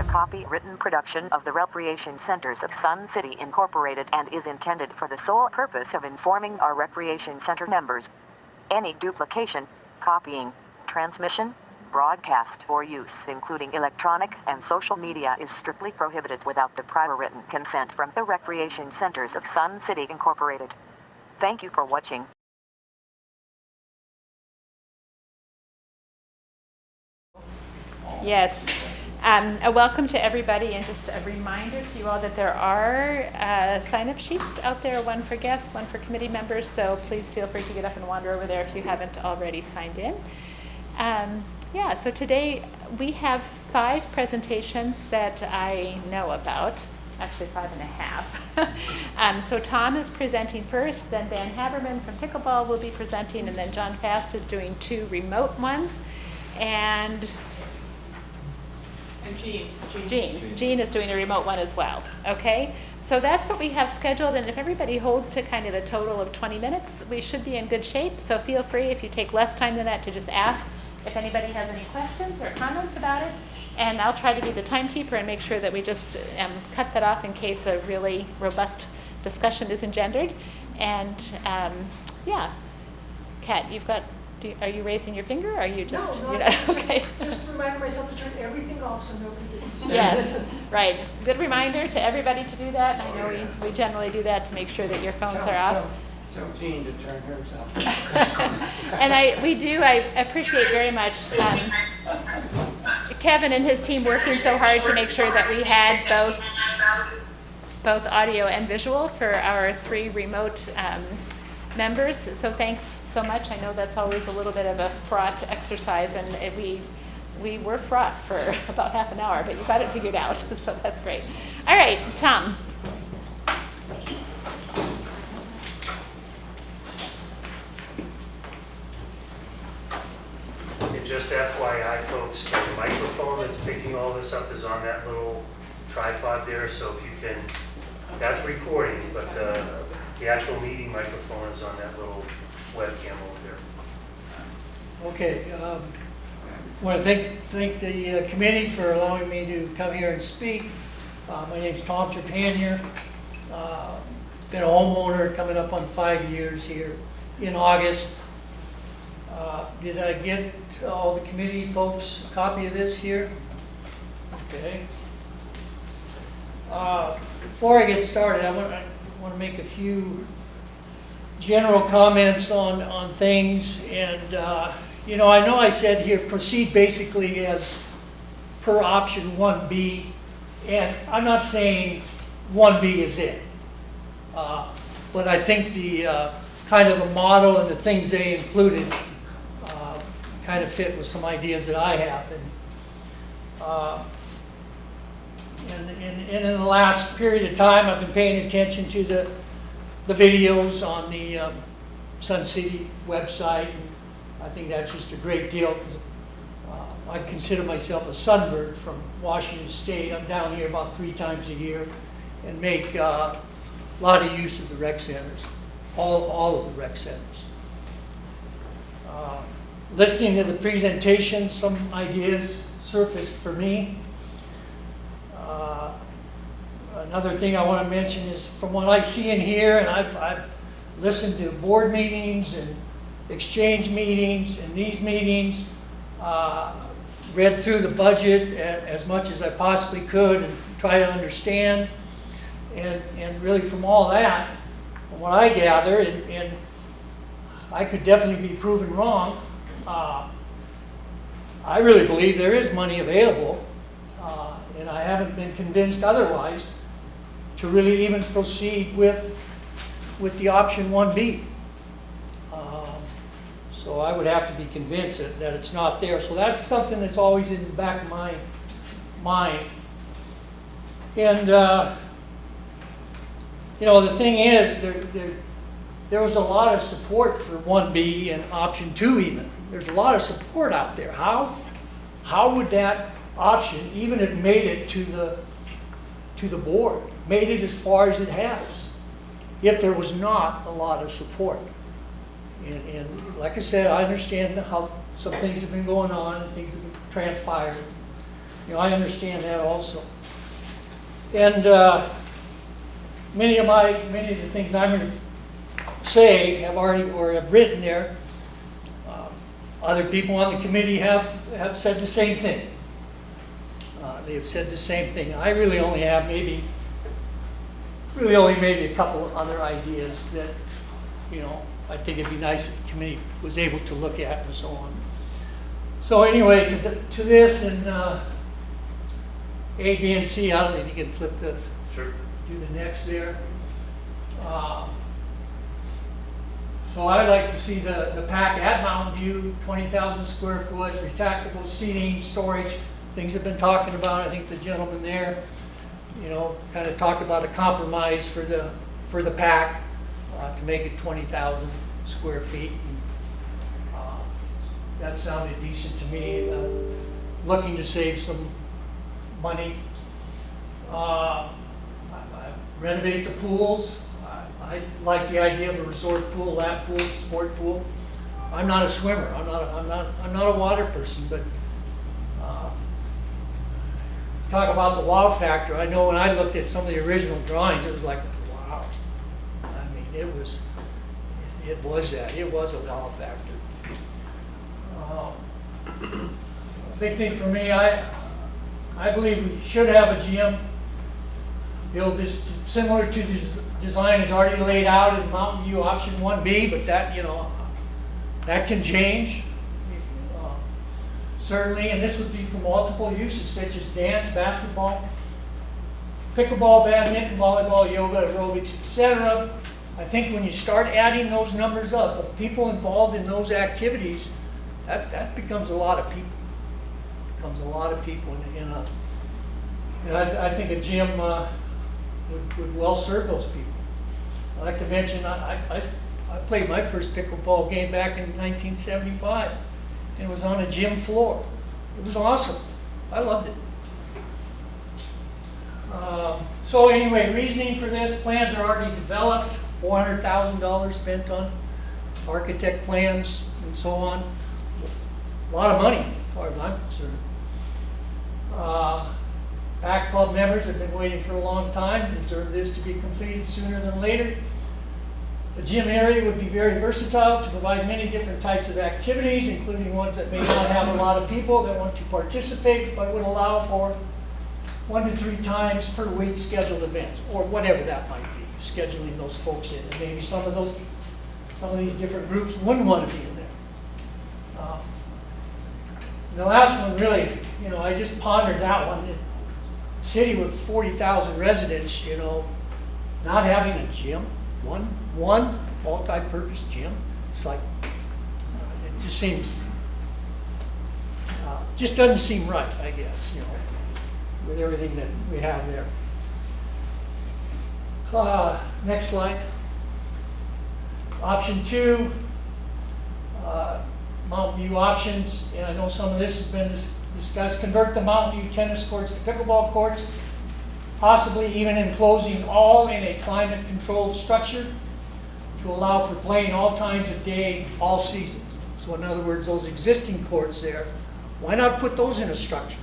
copywritten production of the Recreation Centers of Sun City Incorporated and is intended for the sole purpose of informing our Recreation Center members. Any duplication, copying, transmission, broadcast, or use, including electronic and social media, is strictly prohibited without the prior written consent from the Recreation Centers of Sun City Incorporated. Thank you for watching. Yes. A welcome to everybody, and just a reminder to you all that there are sign-up sheets out there, one for guests, one for committee members, so please feel free to get up and wander over there if you haven't already signed in. Yeah, so today we have 5 presentations that I know about, actually 5.5. So Tom is presenting first, then Dan Haberman from Pickleball will be presenting, and then John Fast is doing 2 remote ones, and Jean is doing a remote one as well. Okay, so that's what we have scheduled, and if everybody holds to kind of the total of 20 minutes, we should be in good shape. So feel free, if you take less time than that, to just ask if anybody has any questions or comments about it, and I'll try to be the timekeeper and make sure that we just cut that off in case a really robust discussion is engendered. And yeah, Kat, you've got. Are you raising your finger, or are you just, no, you know, okay. Just reminding myself to turn everything off so nobody gets distracted. Yes, right. Good reminder to everybody to do that. I know we generally do that to make sure that your phones are off. Tell Jean to turn hers off. And I appreciate very much Kevin and his team working so hard to make sure that we had both audio and visual for our 3 remote members. So thanks so much. I know that's always a little bit of a fraught exercise, and we were fraught for about half an hour, but you got it figured out, so that's great. All right, Tom. And just FYI, folks, the microphone that's picking all this up is on that little tripod there, so if you can, that's recording, but the actual meeting microphone is on that little webcam over there. Okay, I want to thank the committee for allowing me to come here and speak. My name's Tom Trepanier. Been a homeowner coming up on 5 years here in August. Did I get all the committee folks a copy of this here? Okay. Before I get started, I want to make a few general comments on things, and you know I said here proceed basically as per option 1B, and I'm not saying 1B is it, but I think the kind of the model and the things they included kind of fit with some ideas that I have, and in the last period of time I've been paying attention to the videos on the Sun City website, and I think that's just a great deal, because I consider myself a sunbird from Washington State. I'm down here about 3 times a year and make a lot of use of the rec centers, all of the rec centers. Listening to the presentation, some ideas surfaced for me. Another thing I want to mention is, from what I see in here, and I've listened to board meetings and exchange meetings and these meetings, read through the budget as much as I possibly could and try to understand, and really from all that, from what I gather, and I could definitely be proven wrong, I really believe there is money available, and I haven't been convinced otherwise to really even proceed with the option 1B. So I would have to be convinced that it's not there. So that's something that's always in the back of my mind. And you know, the thing is, there was a lot of support for 1B and option 2 even. There's a lot of support out there. How would that option even have made it to the board, made it as far as it has, if there was not a lot of support? And like I said, I understand how some things have been going on and things have been transpired. You know, I understand that also. And many of the things I'm going to say have already, or have written there. Other people on the committee have said the same thing. They have said the same thing. I really only have maybe a couple of other ideas that, you know, I think it'd be nice if the committee was able to look at and so on. So anyway, to this and A, B, and C, I don't know if you can flip the, Sure. do the next there. So I'd like to see the pack at Mountain View, 20,000 square foot, retractable seating, storage, things have been talking about. I think the gentleman there, you know, kind of talked about a compromise for the pack to make it 20,000 square feet. That sounded decent to me. Looking to save some money. Renovate the pools. I like the idea of a resort pool, lap pool, sport pool. I'm not a swimmer. I'm not a water person, but talk about the wow factor. I know when I looked at some of the original drawings, it was like, wow. I mean, it was that. It was a wow factor. Big thing for me, I believe we should have a gym. Build this similar to this design is already laid out in Mountain View option 1B, but that, you know, that can change. Certainly, and this would be for multiple uses such as dance, basketball, pickleball, badminton, volleyball, yoga, aerobics, etc. I think when you start adding those numbers up of people involved in those activities, that becomes a lot of people. Becomes a lot of people I think a gym would well serve those people. I'd like to mention I played my first pickleball game back in 1975. And it was on a gym floor. It was awesome. I loved it. So anyway, reasoning for this, plans are already developed, $400,000 spent on architect plans and so on. A lot of money, as far as I'm concerned. PAC club members have been waiting for a long time, deserve this to be completed sooner than later. The gym area would be very versatile to provide many different types of activities, including ones that may not have a lot of people that want to participate, but would allow for 1 to 3 times per week scheduled events, or whatever that might be, scheduling those folks in. And maybe some of these different groups wouldn't want to be in there. The last one really, you know, I just pondered that one. City with 40,000 residents, you know, not having a gym. One multi-purpose gym. It's like, it just seems, just doesn't seem right, I guess, you know, with everything that we have there. Next slide. Option 2, Mountain View options, and I know some of this has been discussed. Convert the Mountain View tennis courts to pickleball courts, possibly even enclosing all in a climate-controlled structure to allow for playing all times of day, all seasons. So in other words, those existing courts there, why not put those in a structure?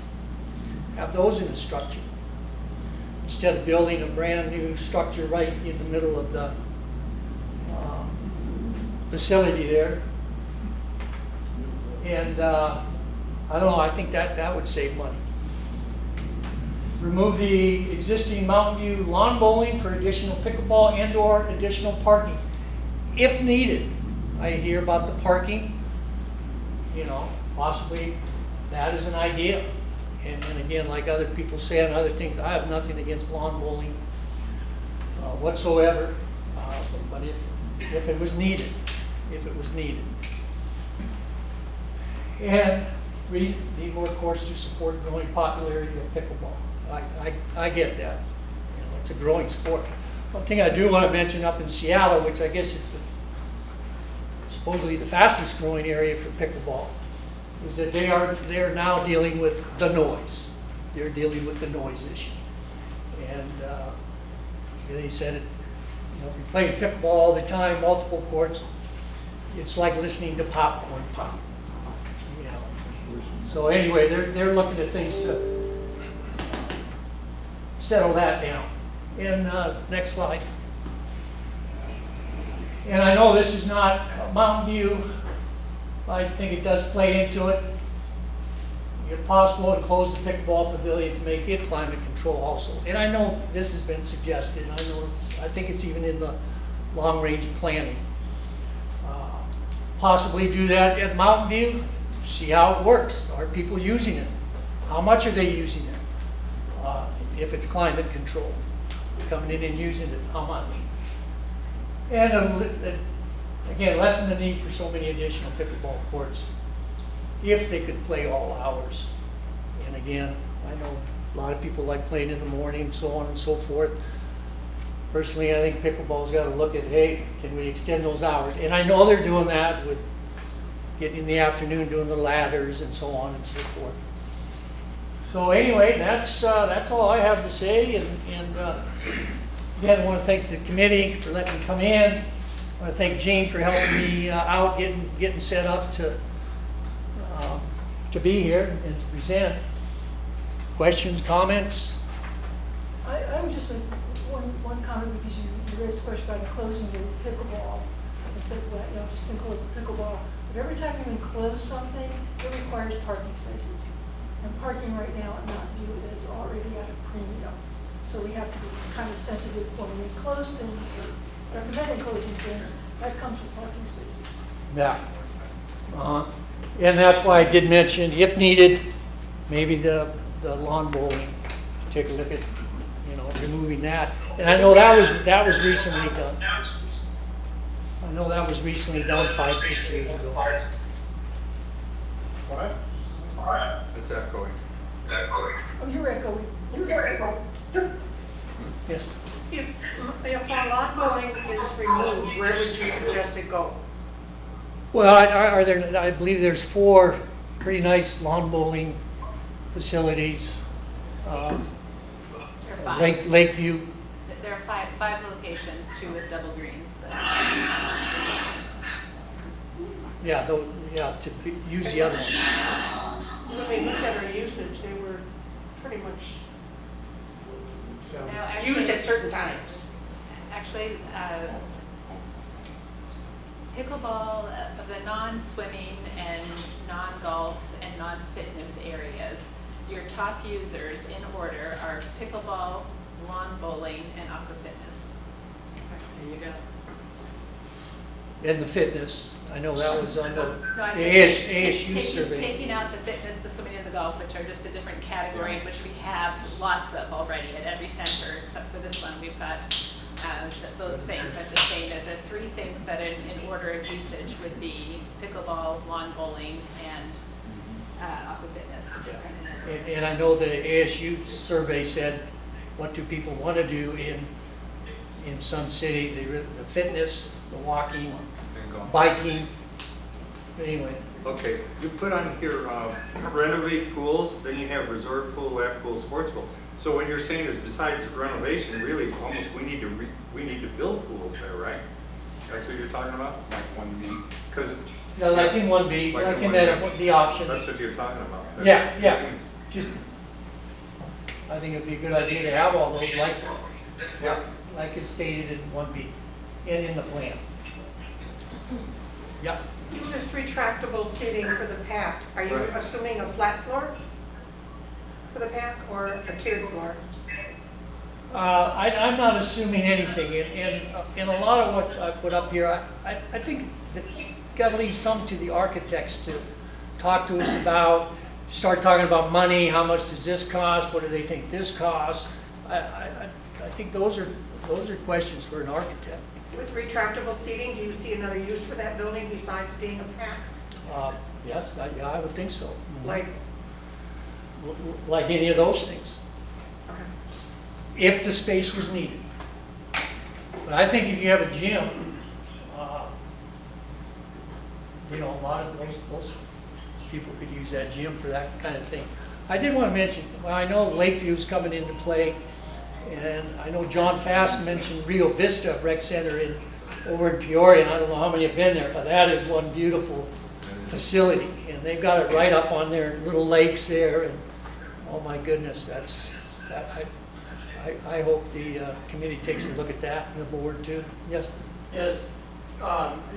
Have those in a structure instead of building a brand new structure right in the middle of the facility there. And I don't know, I think that would save money. Remove the existing Mountain View lawn bowling for additional pickleball and/or additional parking. If needed, I hear about the parking, you know, possibly that is an idea. And again, like other people say on other things, I have nothing against lawn bowling whatsoever. But if it was needed, And we need more courts to support growing popularity of pickleball. I get that. You know, it's a growing sport. One thing I do want to mention up in Seattle, which I guess is supposedly the fastest growing area for pickleball, is that they are now dealing with the noise. They're dealing with the noise issue. And they said, you know, if you're playing pickleball all the time, multiple courts, it's like listening to popcorn pop. You know. So anyway, they're looking at things to settle that down. And next slide. And I know this is not Mountain View. I think it does play into it. If possible, to close the pickleball pavilion to make it climate control also. And I know this has been suggested. I think it's even in the long-range planning. Possibly do that at Mountain View, see how it works. Are people using it? How much are they using it? If it's climate control, coming in and using it, how much? And again, lessen the need for so many additional pickleball courts if they could play all hours. And again, I know a lot of people like playing in the morning and so on and so forth. Personally, I think pickleball's got to look at, hey, can we extend those hours? And I know they're doing that with getting in the afternoon, doing the ladders and so on and so forth. So anyway, that's all I have to say. And again, I want to thank the committee for letting me come in. I want to thank Gene for helping me out, getting set up to be here and to present. Questions, comments? I was just one comment, because you raised a question about closing the pickleball. And said, well, just enclose the pickleball. But every time you enclose something, it requires parking spaces. And parking right now at Mountain View is already at a premium. So we have to be kind of sensitive when we close things or recommend closing things. That comes with parking spaces. Yeah. And that's why I did mention, if needed, maybe the lawn bowling. Take a look at, removing that. And I know that was recently done. I know that was recently done 5-6 years ago. What? It's echoing. Oh, you're echoing. Yes. If our lawn bowling is removed, where would you suggest it go? Well, I believe there's 4 pretty nice lawn bowling facilities. There are 5. Lakeview. There are five locations, 2 with double greens. To use the other ones. When we looked at our usage, they were pretty much Now, used at certain times. Actually, pickleball, the non-swimming and non-golf and non-fitness areas, your top users in order are pickleball, lawn bowling, and aqua fitness. There you go. And the fitness, I know that was on the No, I said ASU survey. taking out the fitness, the swimming, and the golf, which are just a different category, which we have lots of already at every center, except for this one, we've got those things. I'm just saying that the 3 things that in order of usage would be pickleball, lawn bowling, and aqua fitness. And I know the ASU survey said, what do people want to do in Sun City? The fitness, the walking, biking. Anyway. Okay, you put on here renovate pools, then you have resort pool, lap pool, sports pool. So what you're saying is, besides renovation, really almost we need to build pools there, right? That's what you're talking about? Like 1B. Because Like in 1B, like in that, the option. that's what you're talking about. Yeah. Just, I think it'd be a good idea to have all those like it's stated in 1B and in the plan. Yep. Just retractable seating for the pack. Are you Right. assuming a flat floor for the pack or a tiered floor? I'm not assuming anything, and a lot of what I put up here, I think that you got to leave some to the architects to talk to us about. Start talking about money. How much does this cost? What do they think this costs? I think those are questions for an architect. With retractable seating, do you see another use for that building besides being a pack? Yes, I would think so. Like, Like any of those things, okay. if the space was needed. But I think if you have a gym, a lot of those people could use that gym for that kind of thing. I did want to mention, I know Lakeview's coming into play, and I know John Fast mentioned Rio Vista Rec Center over in Peoria, and I don't know how many have been there, but that is one beautiful facility, and they've got it right up on their little lakes there, and oh my goodness, I I hope the committee takes a look at that, and the board too. Yes? Yes,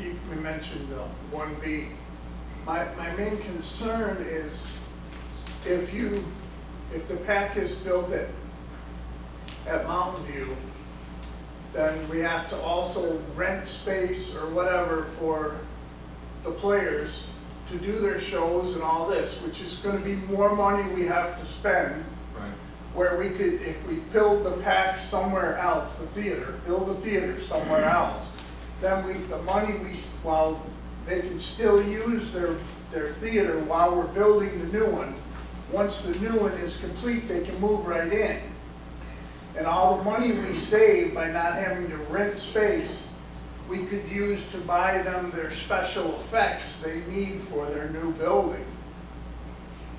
you mentioned 1B. My main concern is if the pack is built at Mountain View, then we have to also rent space or whatever for the players to do their shows and all this, which is gonna be more money we have to spend. Right. Where we could, if we build the pack somewhere else, build a theater somewhere else, then while they can still use their theater while we're building the new one. Once the new one is complete, they can move right in. And all the money we save by not having to rent space, we could use to buy them their special effects they need for their new building.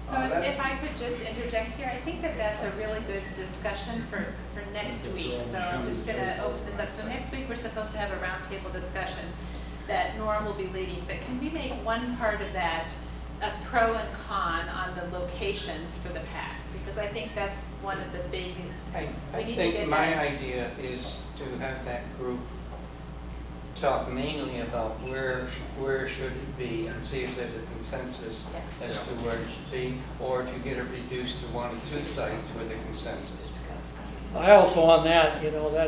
So if I could just interject here, I think that that's a really good discussion for next week. So I'm just going to open this up. So next week, we're supposed to have a roundtable discussion that Norm will be leading. But can we make one part of that a pro and con on the locations for the PAC? Because I think that's one of the big, I think my idea is to have that group talk mainly about where should it be and see if there's a consensus as to where it should be, or if you get it reduced to 1 or 2 sites with a consensus. I also on that,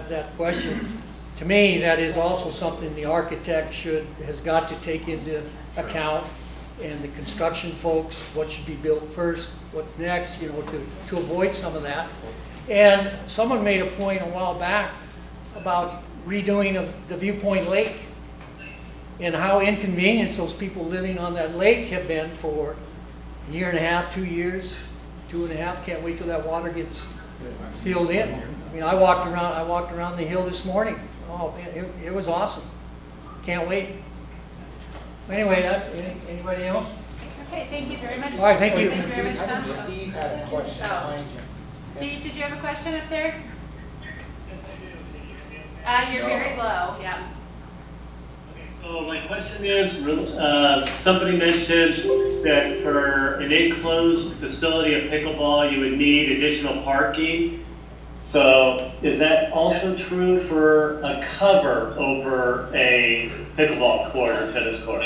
that question, to me, that is also something the architect has got to take into account, and the construction folks, what should be built first, what's next, to avoid some of that. And someone made a point a while back about redoing of the Viewpoint Lake and how inconvenienced those people living on that lake have been for a year and a half, 2 years, 2.5. Can't wait till that water gets filled in. I mean, I walked around the hill this morning. Oh man, it was awesome. Can't wait. Anyway, anybody else? Okay, thank you very much. All right, thank you. Thank you very much, I Tom. think Steve had a question behind you. Steve, did you have a question up there? You're very low, yeah. So my question is, somebody mentioned that for an enclosed facility of pickleball, you would need additional parking. So is that also true for a cover over a pickleball court or tennis court?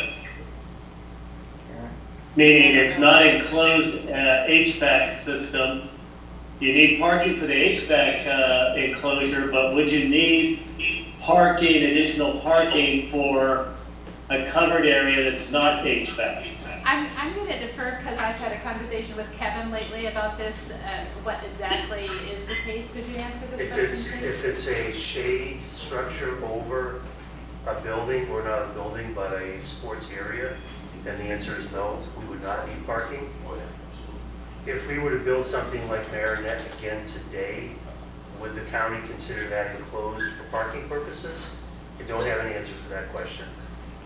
Meaning it's not enclosed HVAC system. You need parking for the HVAC enclosure, but would you need additional parking for a covered area that's not HVAC? I'm going to defer because I've had a conversation with Kevin lately about this. What exactly is the case? Could you answer this question, please? If it's a shade structure over a building, or not a building, but a sports area, then the answer is no, we would not need parking. If we were to build something like Marinette again today, would the county consider that enclosed for parking purposes? I don't have an answer to that question,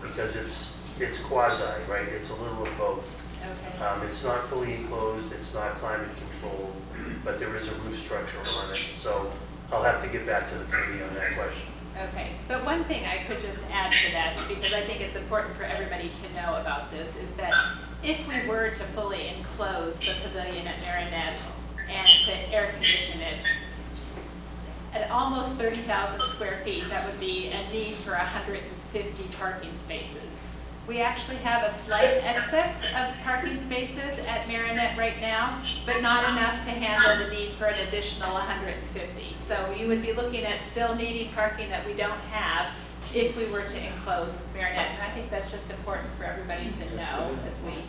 because it's quasi, right? It's a little of both. Okay. It's not fully enclosed, it's not climate controlled, but there is a roof structure on it. So I'll have to get back to the committee on that question. Okay, but one thing I could just add to that, because I think it's important for everybody to know about this, is that if we were to fully enclose the pavilion at Marinette and to air condition it, at almost 30,000 square feet, that would be a need for 150 parking spaces. We actually have a slight excess of parking spaces at Marinette right now, but not enough to handle the need for an additional 150. So you would be looking at still needing parking that we don't have if we were to enclose Marinette. And I think that's just important for everybody to know as we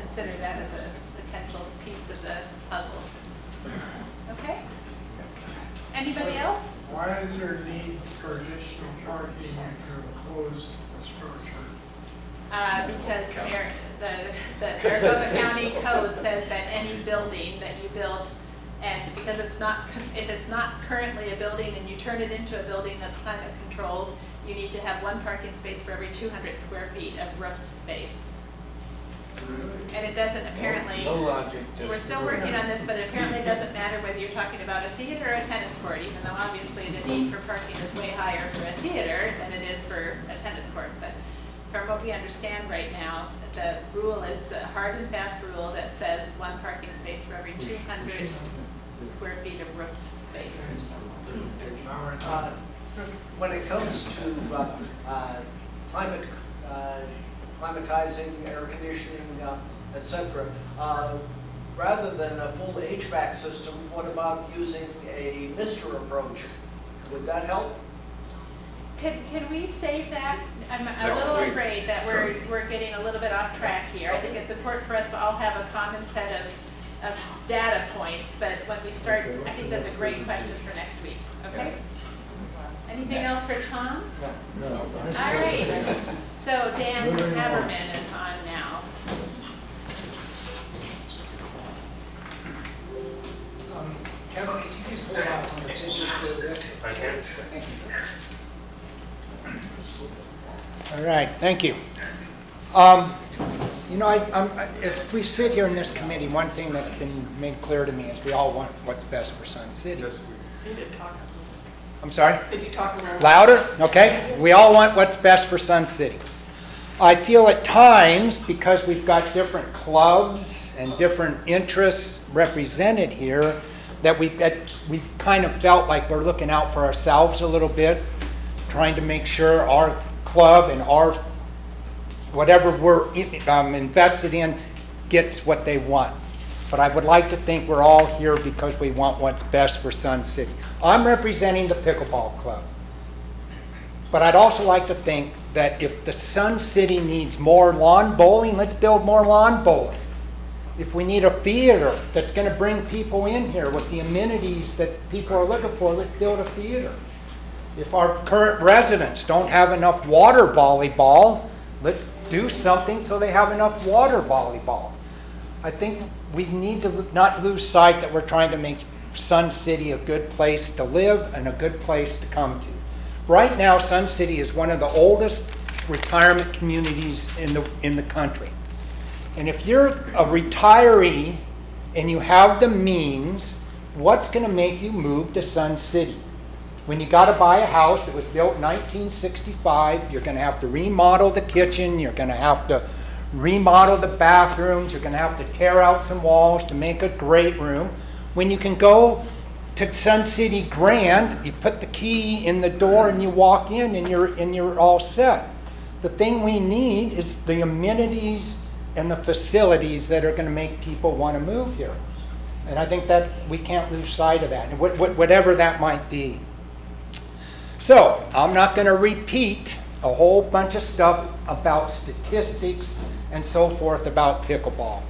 consider that as a potential piece of the puzzle. Okay? Anybody else? Why is there a need for additional parking if you enclose a structure? Because the Maricopa County Code says that any building that you build, and because if it's not currently a building and you turn it into a building that's climate controlled, you need to have 1 parking space for every 200 square feet of roofed space. And it doesn't apparently, No logic. we're still working on this, but it apparently doesn't matter whether you're talking about a theater or a tennis court, even though obviously the need for parking is way higher for a theater than it is for a tennis court. But from what we understand right now, the rule is a hard and fast rule that says 1 parking space for every 200 square feet of roofed space. space. When it comes to climatizing, air conditioning, etc., rather than a full HVAC system, what about using a mister approach? Would that help? Can we save that? I'm a Next little week. afraid that we're getting a little bit off track here. I think it's important for us to all have a common set of data points, but when we start, I think that's a great question for next week, okay? Anything else for Tom? No. All right, so Dan Haberman is on now. Kevin, could you just hold on the pictures for a bit? I can. Thank you. All right, thank you. You know, as we sit here in this committee, one thing that's been made clear to me is we all want what's best for Sun City. I'm sorry? Could you talk a little? Louder? Okay. We all want what's best for Sun City. I feel at times, because we've got different clubs and different interests represented here, that we kind of felt like we're looking out for ourselves a little bit, trying to make sure our club and our whatever we're invested in gets what they want. But I would like to think we're all here because we want what's best for Sun City. I'm representing the pickleball club. But I'd also like to think that if the Sun City needs more lawn bowling, let's build more lawn bowling. If we need a theater that's going to bring people in here with the amenities that people are looking for, let's build a theater. If our current residents don't have enough water volleyball, let's do something so they have enough water volleyball. I think we need to not lose sight that we're trying to make Sun City a good place to live and a good place to come to. Right now, Sun City is one of the oldest retirement communities in the country. And if you're a retiree and you have the means, what's going to make you move to Sun City? When you got to buy a house that was built in 1965, you're going to have to remodel the kitchen, you're going to have to remodel the bathrooms, you're going to have to tear out some walls to make a great room. When you can go to Sun City Grand, you put the key in the door and you walk in and you're all set. The thing we need is the amenities and the facilities that are going to make people want to move here. And I think that we can't lose sight of that, whatever that might be. So, I'm not going to repeat a whole bunch of stuff about statistics and so forth about pickleball.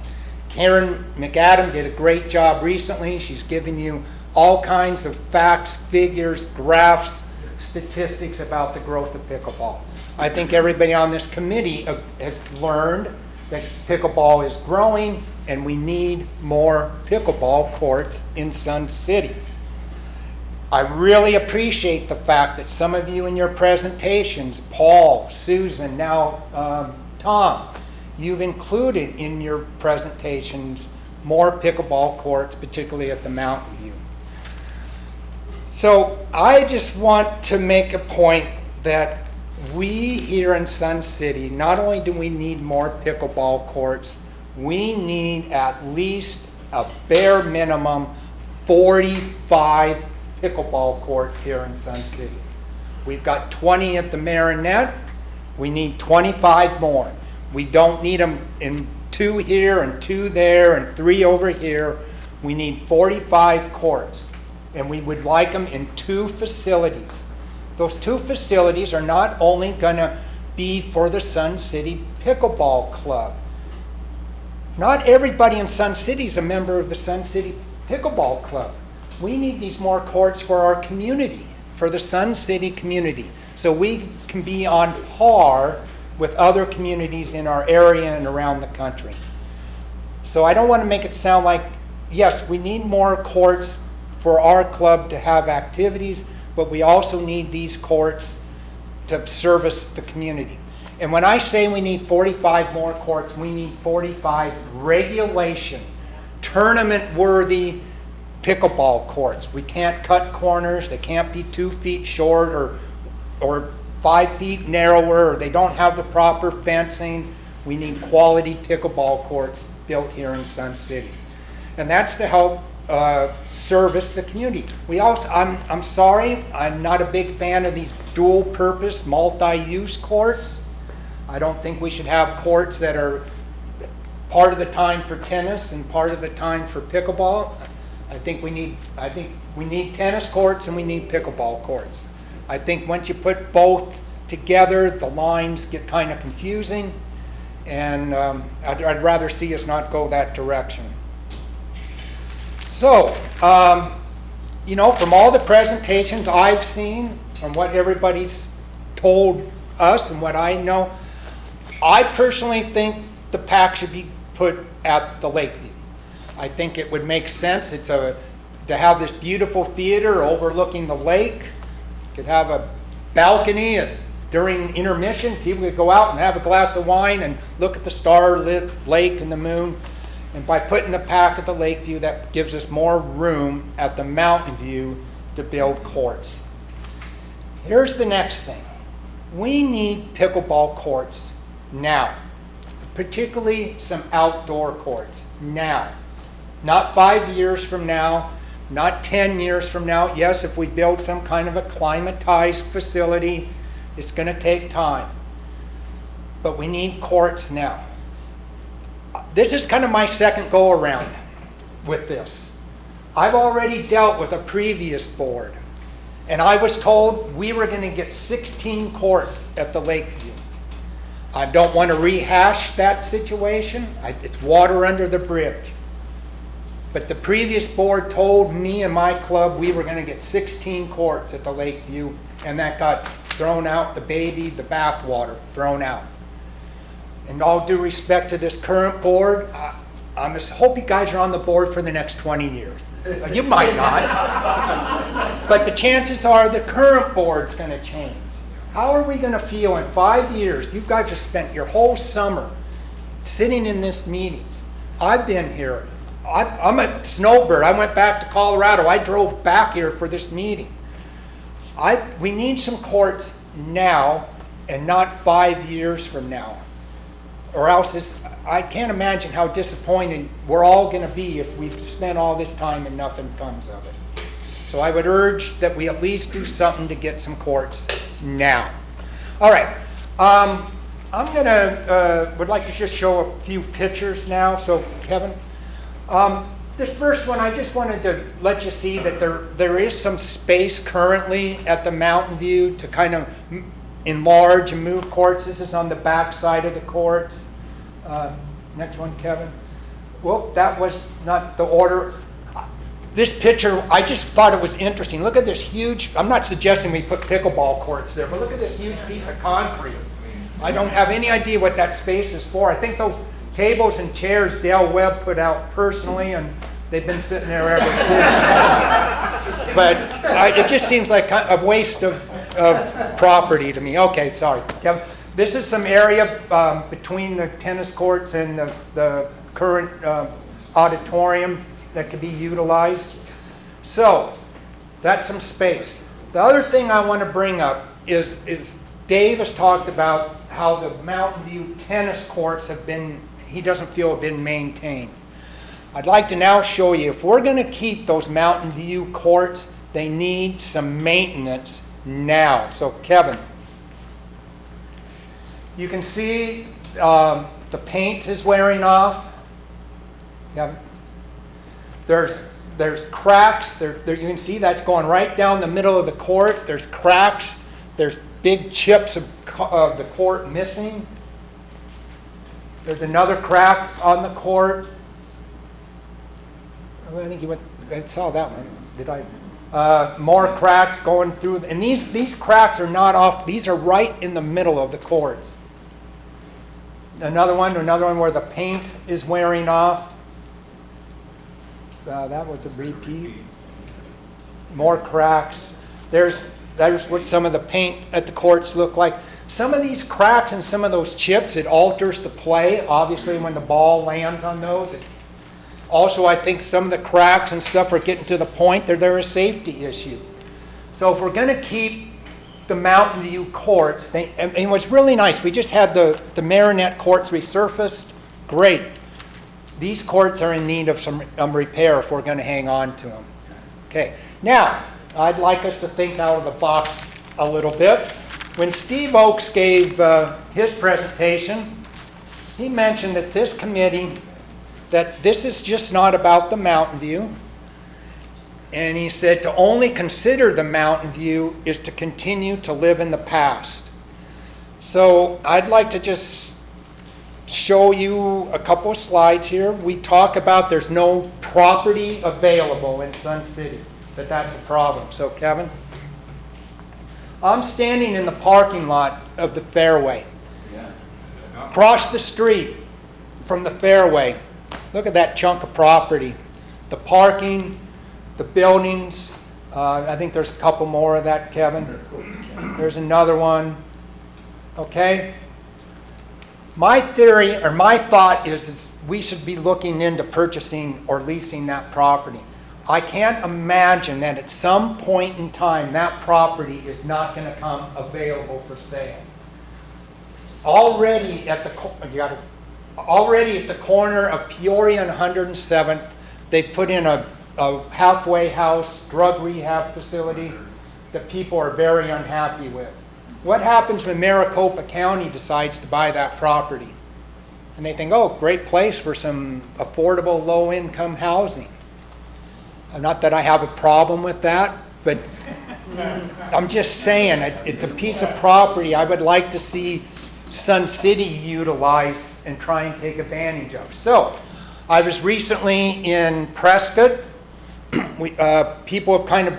Karen McAdam did a great job recently. She's given you all kinds of facts, figures, graphs, statistics about the growth of pickleball. I think everybody on this committee has learned that pickleball is growing and we need more pickleball courts in Sun City. I really appreciate the fact that some of you in your presentations, Paul, Susan, now Tom, you've included in your presentations more pickleball courts, particularly at the Mountain View. So I just want to make a point that we here in Sun City, not only do we need more pickleball courts, we need at least a bare minimum 45 pickleball courts here in Sun City. We've got 20 at the Marinette. We need 25 more. We don't need them in 2 here and 2 there and 3 over here. We need 45 courts, and we would like them in 2 facilities. Those 2 facilities are not only going to be for the Sun City Pickleball Club. Not everybody in Sun City is a member of the Sun City Pickleball Club. We need these more courts for our community, for the Sun City community, so we can be on par with other communities in our area and around the country. So I don't want to make it sound like, yes, we need more courts for our club to have activities, but we also need these courts to service the community. And when I say we need 45 more courts, we need 45 regulation, tournament-worthy pickleball courts. We can't cut corners. They can't be 2 feet short or 5 feet narrower, or they don't have the proper fencing. We need quality pickleball courts built here in Sun City. And that's to help service the community. We also, I'm sorry, I'm not a big fan of these dual-purpose, multi-use courts. I don't think we should have courts that are part of the time for tennis and part of the time for pickleball. I think we need tennis courts and we need pickleball courts. I think once you put both together, the lines get kind of confusing, and I'd rather see us not go that direction. So, you know, from all the presentations I've seen, from what everybody's told us and what I know, I personally think the PAC should be put at the Lakeview. I think it would make sense. To have this beautiful theater overlooking the lake. Could have a balcony, and during intermission, people could go out and have a glass of wine and look at the star-lit lake and the moon. And by putting the PAC at the Lakeview, that gives us more room at the Mountain View to build courts. Here's the next thing. We need pickleball courts now, particularly some outdoor courts now. Not 5 years from now, not 10 years from now. Yes, if we build some kind of a climatized facility, it's going to take time. But we need courts now. This is kind of my second go around with this. I've already dealt with a previous board, and I was told we were going to get 16 courts at the Lakeview. I don't want to rehash that situation. It's water under the bridge. But the previous board told me and my club we were going to get 16 courts at the Lakeview, and that got thrown out, the bathwater thrown out. And all due respect to this current board, I hope you guys are on the board for the next 20 years. You might not. But the chances are the current board's going to change. How are we going to feel in 5 years? You guys have spent your whole summer sitting in this meetings. I've been here. I'm a snowbird. I went back to Colorado. I drove back here for this meeting. We need some courts now and not 5 years from now. Or else I can't imagine how disappointed we're all going to be if we've spent all this time and nothing comes of it. So I would urge that we at least do something to get some courts now. All right. Would like to just show a few pictures now. So Kevin, this first one, I just wanted to let you see that there is some space currently at the Mountain View to kind of enlarge and move courts. This is on the back side of the courts. Next one, Kevin. Well, that was not the order. This picture, I just thought it was interesting. Look at this huge, I'm not suggesting we put pickleball courts there, but look at this huge piece of concrete. I don't have any idea what that space is for. I think those tables and chairs Dale Webb put out personally, and they've been sitting there ever since. But it just seems like a waste of property to me. Okay, sorry. Kevin, this is some area between the tennis courts and the current auditorium that could be utilized. So that's some space. The other thing I want to bring up is Dave has talked about how the Mountain View tennis courts have been, he doesn't feel have been maintained. I'd like to now show you, if we're going to keep those Mountain View courts, they need some maintenance now. So Kevin, you can see the paint is wearing off. Kevin, there's cracks. You can see that's going right down the middle of the court. There's cracks. There's big chips of the court missing. There's another crack on the court. I think I saw that one. Did I? More cracks going through, and these cracks are not off. These are right in the middle of the courts. Another one where the paint is wearing off. That was a repeat. More cracks. There's what some of the paint at the courts look like. Some of these cracks and some of those chips, it alters the play. Obviously, when the ball lands on those. Also, I think some of the cracks and stuff are getting to the point that they're a safety issue. So if we're going to keep the Mountain View courts, and it was really nice. We just had the Marinette courts resurfaced. Great. these courts are in need of some repair if we're going to hang on to them. Okay, now, I'd like us to think out of the box a little bit. When Steve Oakes gave his presentation, he mentioned that this committee, that this is just not about the Mountain View. And he said to only consider the Mountain View is to continue to live in the past. So I'd like to just show you a couple of slides here. We talk about there's no property available in Sun City, but that's a problem. So Kevin, I'm standing in the parking lot of the Fairway. Across the street from the Fairway, look at that chunk of property. The parking, the buildings, I think there's a couple more of that, Kevin. There's another one. Okay? My theory, or my thought is we should be looking into purchasing or leasing that property. I can't imagine that at some point in time that property is not going to come available for sale. Already at the corner of Peoria and 107th, they put in a halfway house drug rehab facility that people are very unhappy with. What happens when Maricopa County decides to buy that property? And they think, oh, great place for some affordable low-income housing. Not that I have a problem with that, but I'm just saying it's a piece of property I would like to see Sun City utilize and try and take advantage of. So I was recently in Prescott. People have kind of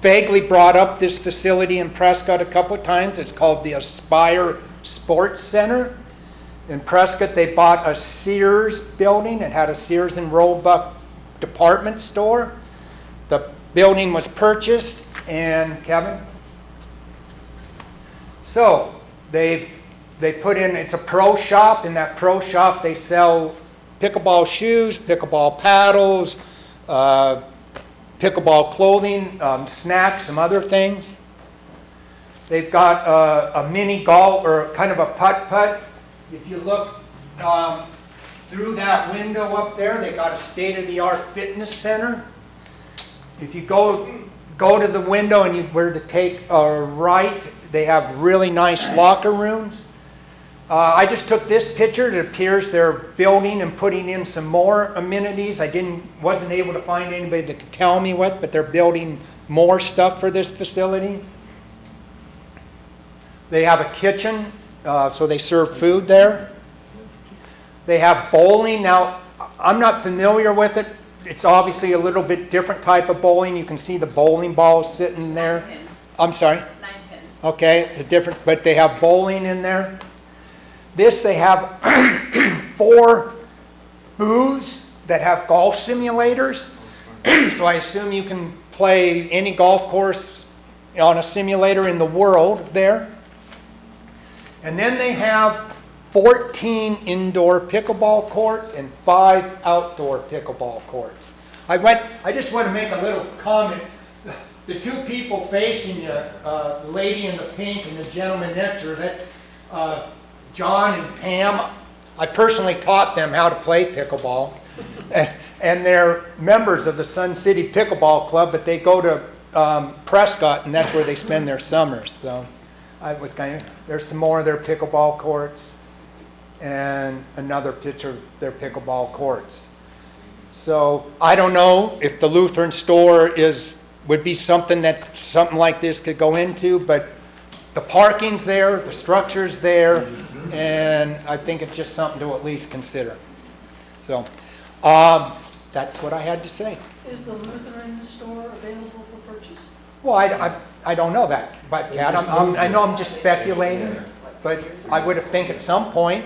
vaguely brought up this facility in Prescott a couple of times. It's called the Aspire Sports Center. In Prescott, they bought a Sears building. It had a Sears and Roebuck department store. The building was purchased, and Kevin? So they put in, it's a pro shop. In that pro shop, they sell pickleball shoes, pickleball paddles, pickleball clothing, snacks, some other things. They've got a mini golf, or kind of a putt-putt. If you look through that window up there, they got a state-of-the-art fitness center. If you go to the window and you were to take a right, they have really nice locker rooms. I just took this picture. It appears they're building and putting in some more amenities. I wasn't able to find anybody that could tell me what, but they're building more stuff for this facility. They have a kitchen, so they serve food there. They have bowling. Now, I'm not familiar with it. It's obviously a little bit different type of bowling. You can see the bowling balls sitting there. 9 pins. I'm sorry? 9 pins. Okay, it's a different, but they have bowling in there. This, they have 4 booths that have golf simulators. So I assume you can play any golf course on a simulator in the world there. And then they have 14 indoor pickleball courts and 5 outdoor pickleball courts. I just want to make a little comment. The 2 people facing you, the lady in the pink and the gentleman next to her, that's John and Pam. I personally taught them how to play pickleball. And they're members of the Sun City Pickleball Club, but they go to Prescott, and that's where they spend their summers. So there's some more of their pickleball courts and another picture of their pickleball courts. So I don't know if the Lutheran store would be something like this could go into, but the parking's there, the structure's there, and I think it's just something to at least consider. So that's what I had to say. Is the Lutheran store available for purchase? Well, I don't know that, but Kat, I know I'm just speculating, but I would think at some point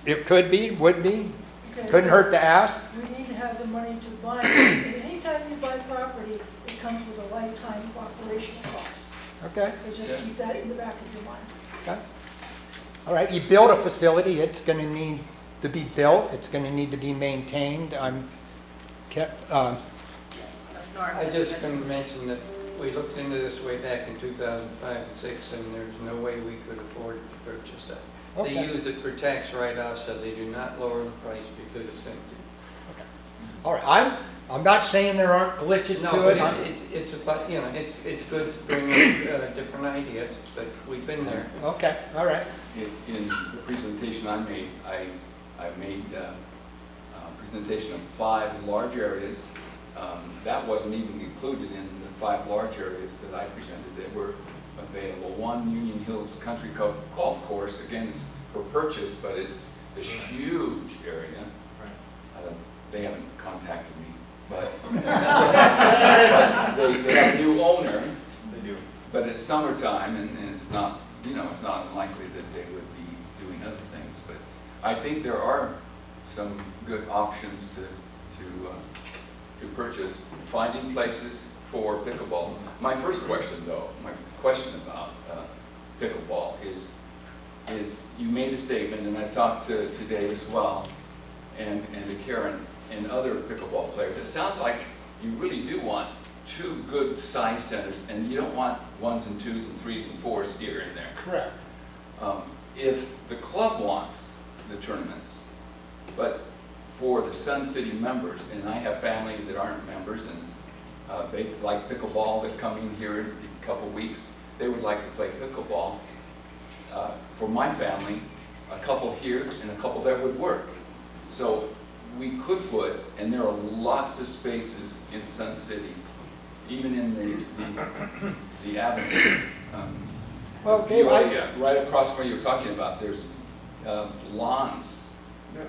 it could be, would be. Okay, Couldn't hurt to ask. We need to have the money to buy it. Anytime you buy property, it comes with a lifetime of operational costs. Okay. So just keep that in the back of your mind. Okay. All right. You build a facility. It's going to need to be built. It's going to need to be maintained. I just going to mention that we looked into this way back in 2005 and 6, and there's no way we could afford to purchase that. Okay. They use it for tax write-offs, so they do not lower the price because it's empty. All right, I'm not saying there aren't glitches No, to it. but it's about, you know, it's good to bring up different ideas, but we've been there. Okay, all right. In the presentation I made, I made a presentation of 5 large areas. That wasn't even included in the 5 large areas that I presented that were available. One, Union Hills Country Club Golf Course, again, is for purchase, but it's this huge area. They haven't contacted me, but they have a new owner. They do. But it's summertime, and it's not, you know, it's not unlikely that they would be doing other things. But I think there are some good options to purchase, finding places for pickleball. My first question, though, my question about pickleball is you made a statement, and I talked to Dave as well, and to Karen and other pickleball players. It sounds like you really do want 2 good size centers, and you don't want 1s and 2s and 3s and 4s here and there. Correct. If the club wants the tournaments, but for the Sun City members, and I have family that aren't members, and they like pickleball, that come in here in a couple weeks, they would like to play pickleball. For my family, a couple here and a couple there would work. So we could put, and there are lots of spaces in Sun City, even in the avenues. Well, Dave, right across where you're talking about, there's lawns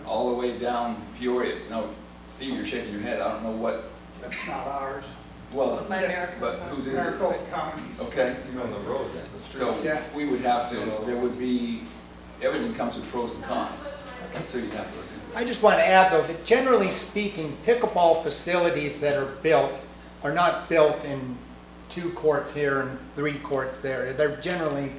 all the way down Peoria. No, Steve, you're shaking your head. I don't know what. That's not ours. Well, By Maricopa. but whose is it? Maricopa Counties. Okay. You're on the road. So Yeah. we would have to, there would be, everything comes with pros and cons. So you'd have to look into it. I just want to add, though, that generally speaking, pickleball facilities that are built are not built in 2 courts here and 3 courts there. They're generally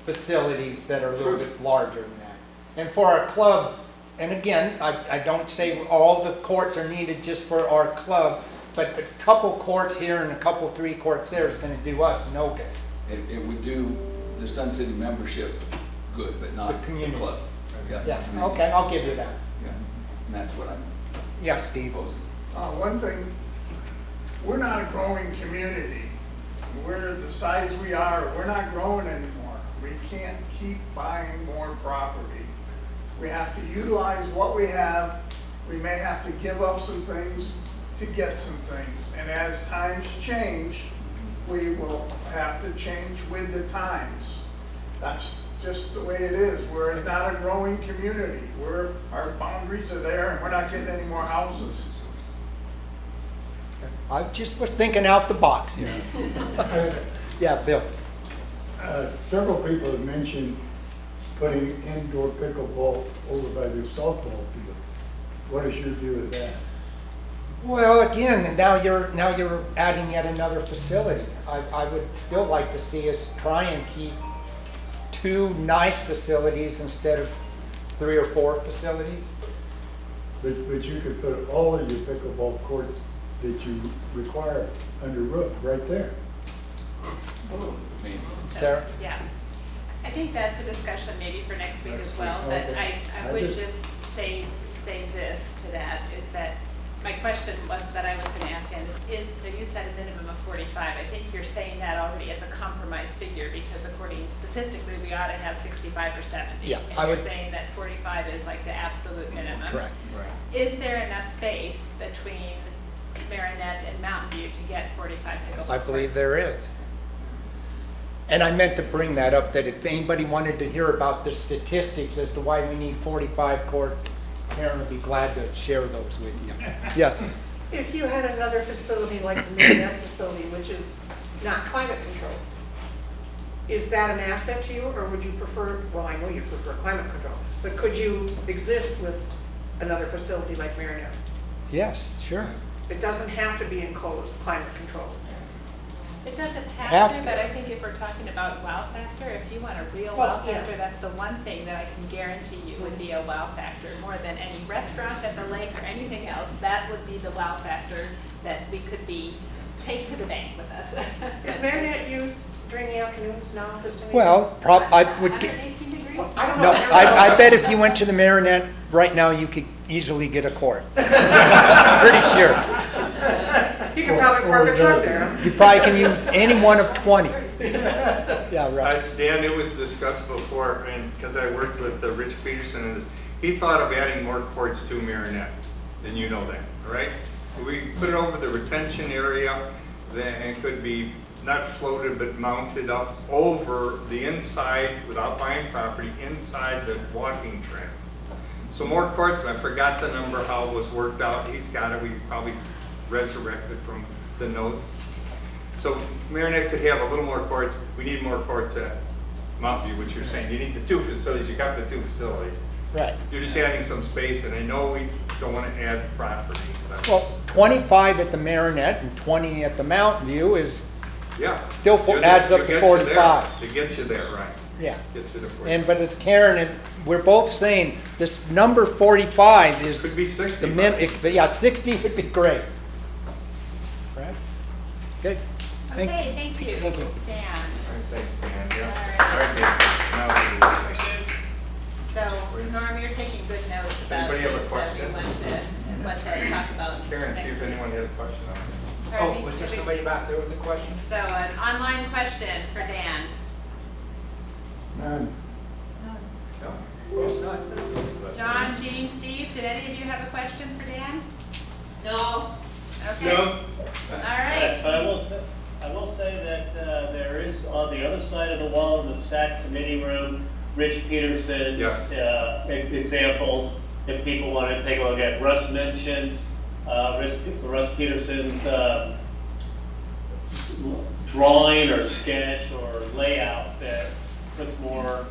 facilities that are a little bit larger than that. And for our club, and again, I don't say all the courts are needed just for our club, but a couple courts here and a couple 3 courts there is going to do us no good. It would do the Sun City membership good, but not The community. the club. Yeah, okay, I'll give you that. Yeah, and that's what I'm Yeah, Steve. proposing. One thing, we're not a growing community. We're the size we are, we're not growing anymore. We can't keep buying more property. We have to utilize what we have. We may have to give up some things to get some things. And as times change, we will have to change with the times. That's just the way it is. We're not a growing community. Our boundaries are there, and we're not getting any more houses. I just was thinking out the box here. Yeah, Bill. Several people have mentioned putting indoor pickleball over by the softball fields. What is your view of that? Well, again, now you're adding yet another facility. I would still like to see us try and keep 2 nice facilities instead of 3 or 4 facilities. But you could put all of your pickleball courts that you require under roof right there. Maybe. Sarah? Yeah. I think that's a discussion maybe for next week as well, but Okay. I would just say this to that, is that my question was, that I was gonna ask Dan is, so you said a minimum of 45. I think you're saying that already as a compromise figure, because according statistically, we ought to have 65 or 70. Yeah, And I you're would- saying that 45 is like the absolute minimum. Correct. Is there enough space between Marinette and Mountain View to get 45 pickleball I believe courts? there is. And I meant to bring that up, that if anybody wanted to hear about the statistics as to why we need 45 courts, Karen would be glad to share those with you. Yes? If you had another facility like the Marionette facility, which is not climate controlled, is that an asset to you, or would you prefer, well, I know you prefer climate control, but could you exist with another facility like Marionette? Yes, sure. It doesn't have to be enclosed, climate controlled. It doesn't Have have to. to, but I think if we're talking about wow factor, if you want a real Well, wow yeah. factor, that's the one thing that I can guarantee you would be a wow factor, more than any restaurant at the lake or anything else. That would be the wow factor that we could take to the bank with us. Is Marionette used during the afternoons now? Well, I would get, 118 degrees? Well, I don't no, know. I bet if you went to the Marinette right now, you could easily get a court. Pretty sure. You can probably park a truck there. You probably can use any one of 20. Yeah, right. Dan, it was discussed before, and because I worked with Rich Peterson in this, he thought of adding more courts to Marinette, and you know that, all right? We put it over the retention area, and could be not floated, but mounted up over the inside, without buying property, inside the walking track. So more courts, I forgot the number, how it was worked out. He's got it, we probably resurrected from the notes. So Marinette could have a little more courts. We need more courts at Mountain View, which you're saying. You need the 2 facilities, you got the 2 facilities. Right. You're just adding some space, and I know we don't want to add property. But Well, 25 at the Marinette and 20 at the Mountain View is yeah. still adds up to 45. It gets you there, right. Yeah. Gets you to 45. And, but as Karen and we're both saying, this number 45 is. Could be 60. But yeah, 60 would be great. Right? Okay. Okay, thank you. Thank you. Dan. All right, thanks, Dan. Yeah. All All right, Dan. Now, So, Norm, you're taking good notes about Anybody have a things that question? we want to talk about Karen, see next if week. anyone had a question on it. Pardon me? Oh, was there somebody back there with a question? So, an online question for Dan. None. No, it's not. John, Jean, Steve, did any of you have a question for Dan? No. Okay. No. All right. So I will say that there is on the other side of the wall in the SAC committee room, Rich Peterson's examples, if people want to take a look at. Russ mentioned Russ Peterson's drawing or sketch or layout that puts more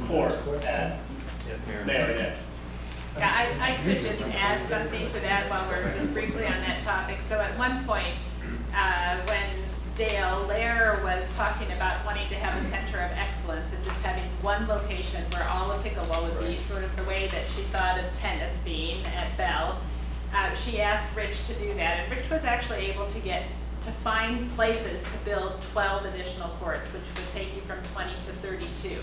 courts at Marinette. Yeah, I could just add something to that while we're just briefly on that topic. So at one point, when Dale Lair was talking about wanting to have a center of excellence and just having one location where all of pickleball would be sort of the way that she thought of tennis being at Bell, she asked Rich to do that. And Rich was actually able to find places to build 12 additional courts, which would take you from 20 to 32.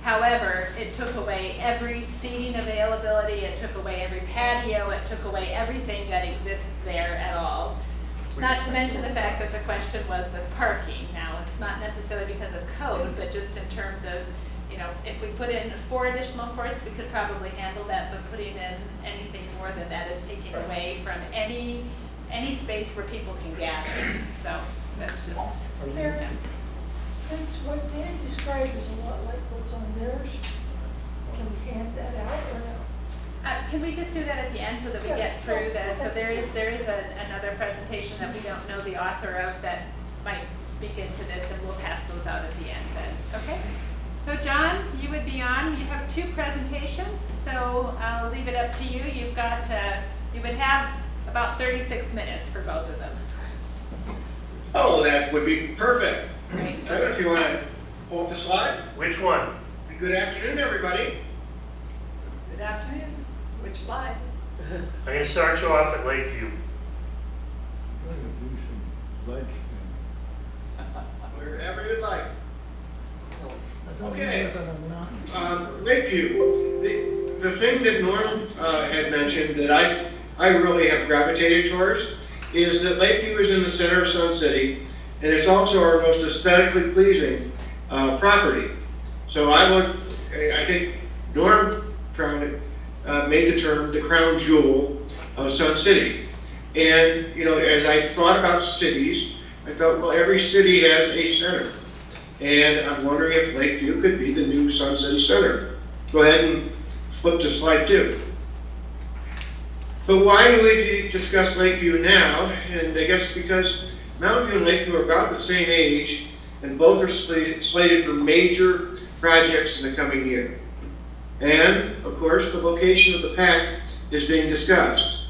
However, it took away every seating availability, it took away every patio, it took away everything that exists there at all. Not to mention the fact that the question was with parking. Now, it's not necessarily because of code, but just in terms of, if we put in 4 additional courts, we could probably handle that, but putting in anything more than that is taking away from any space where people can gather. So that's just. Karen, since what Dan described is a lot like what's on theirs, can we hand that out or no? Can we just do that at the end so that we get through this? So there is another presentation that we don't know the author of that might speak into this, and we'll pass those out at the end then. Okay? So John, you would be on. You have 2 presentations, so I'll leave it up to you. You would have about 36 minutes for both of them. Oh, that would be perfect. Great. If you want to pull up the slide. Which one? Good afternoon, everybody. Good afternoon. Which slide? I'm going to start you off at Lakeview. Lights. Wherever you'd like. Okay. Lakeview. The thing that Norm had mentioned that I really have gravitated towards is that Lakeview is in the center of Sun City, and it's also our most aesthetically pleasing property. So I think Norm made the term the crown jewel of Sun City. And, as I thought about cities, I thought, well, every city has a center. And I'm wondering if Lakeview could be the new Sun City Center. Go ahead and flip to slide 2. But why do we discuss Lakeview now? And I guess because Mountain View and Lakeview are about the same age, and both are slated for major projects in the coming year. And, of course, the location of the PAC is being discussed.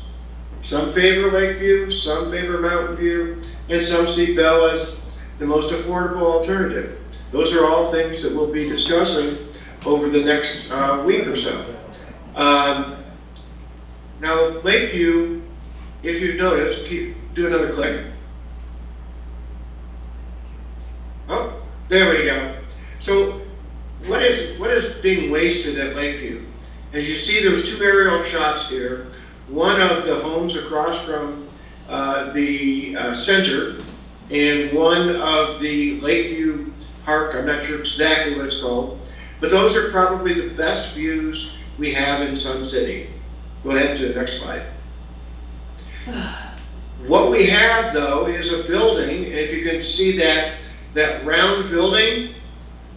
Some favor Lakeview, some favor Mountain View, and some see Bell as the most affordable alternative. Those are all things that we'll be discussing over the next week or so. Now, Lakeview, if you've noticed, do another click. Oh, there we go. So what is being wasted at Lakeview? As you see, there's two aerial shots here. One of the homes across from the center, and one of the Lakeview Park. I'm not sure exactly what it's called, but those are probably the best views we have in Sun City. Go ahead to the next slide. What we have, though, is a building, and if you can see that round building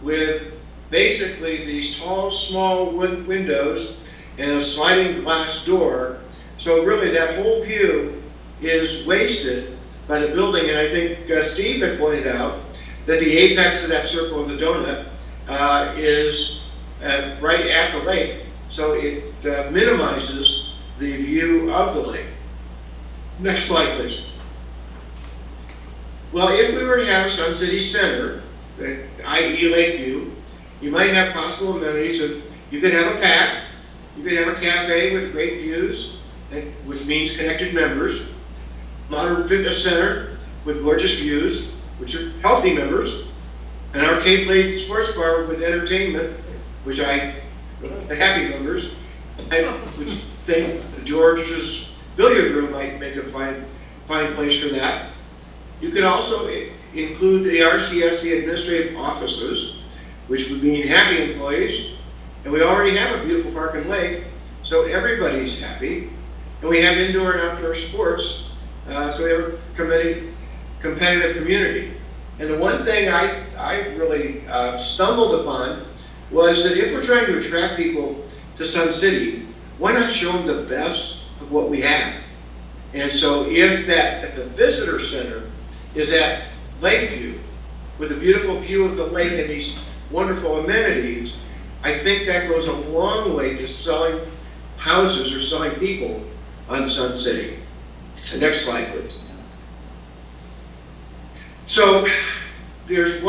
with basically these tall, small wood windows and a sliding glass door. So really that whole view is wasted by the building, and I think Steve had pointed out that the apex of that circle of the donut is right at the lake, so it minimizes the view of the lake. Next slide, please. Well, if we were to have a Sun City Center, i.e. Lakeview, you might have possible amenities of, you could have a PAC, you could have a cafe with great views, which means connected members, modern fitness center with gorgeous views, which are healthy members, an arcade play sports bar with entertainment, which the happy members, which think George's billiard room might make a fine place for that. You could also include the RCSC administrative offices, which would mean happy employees, and we already have a beautiful park and lake, so everybody's happy. And we have indoor and outdoor sports, so we have a competitive community. And the one thing I really stumbled upon was that if we're trying to attract people to Sun City, why not show them the best of what we have? And so if the visitor center is at Lakeview with a beautiful view of the lake and these wonderful amenities, I think that goes a long way to selling houses or selling people on Sun City. The next slide, please. So there's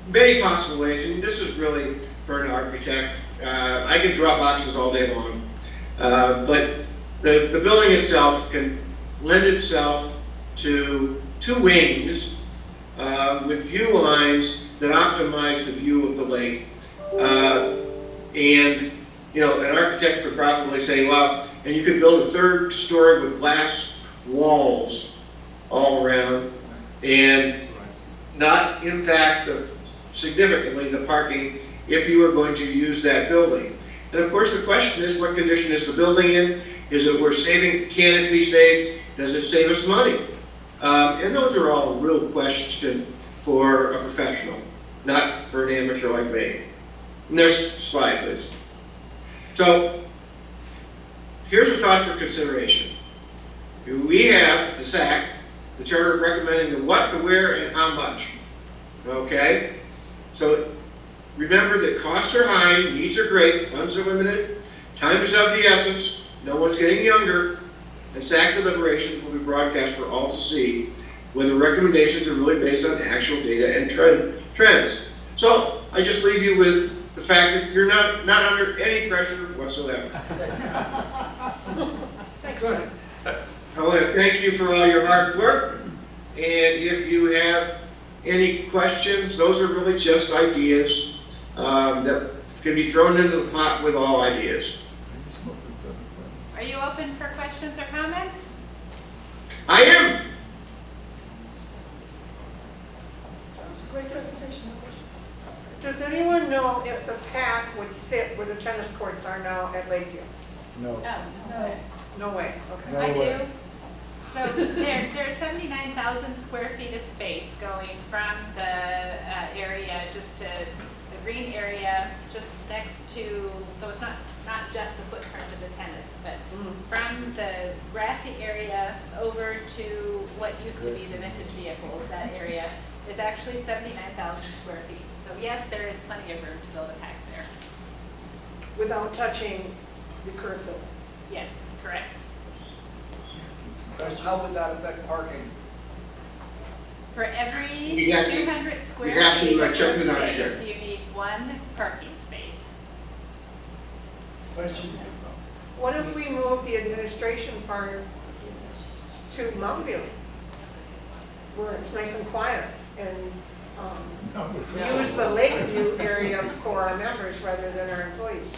many possible ways, and this is really for an architect. I can draw boxes all day long, but the building itself can lend itself to two wings with view lines that optimize the view of the lake. And an architect could probably say, well, and you could build a third story with glass walls all around and not impact significantly the parking if you were going to use that building. And of course the question is, what condition is the building in? Is it worth saving? Can it be saved? Does it save us money? And those are all real questions for a professional, not for an amateur like me. Next slide, please. So here's a thought for consideration. We have the SAC, the Charter recommending the what, the where, and how much. Okay? So remember that costs are high, needs are great, funds are limited, time is of the essence, no one's getting younger, and SAC deliberations will be broadcast for all to see, where the recommendations are really based on actual data and trends. So I just leave you with the fact that you're not under any pressure whatsoever. Good. I want to thank you for all your hard work, and if you have any questions, those are really just ideas that can be thrown into the pot with all ideas. Are you open for questions or comments? I am. That was a great presentation. No questions. Does anyone know if the PAC would fit where the tennis courts are now at Lakeview? No. No. No way, okay. No I way. do. So there's 79,000 square feet of space going from the area just to the green area just next to, so it's not just the footprint of the tennis, but from the grassy area over to what used to be the vintage vehicles, that area is actually 79,000 square feet. So yes, there is plenty of room to build a PAC there. Without touching the current building? Yes, correct. How would that affect parking? For every We have to- 200 square we have to, feet of check with our space, architect. you need one parking space. Question? What if we move the administration part to Mountview, where it's nice and quiet, and use the Lakeview area for our members rather than our employees.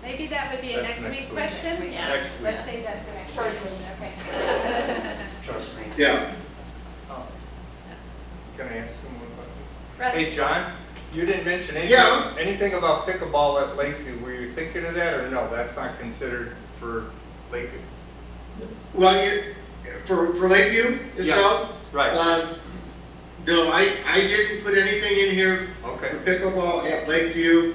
Maybe that would be a That's next next week week. question? Yeah, Next week. let's say that for next Sorry. week. Okay. Trust me. Yeah. Can I ask him one question? Russ? Hey, John, you didn't mention Yeah. anything about pickleball at Lakeview. Were you thinking of that, or no, that's not considered for Lakeview? Well, for Lakeview itself? Right, No, I didn't put anything in here okay. for pickleball at Lakeview.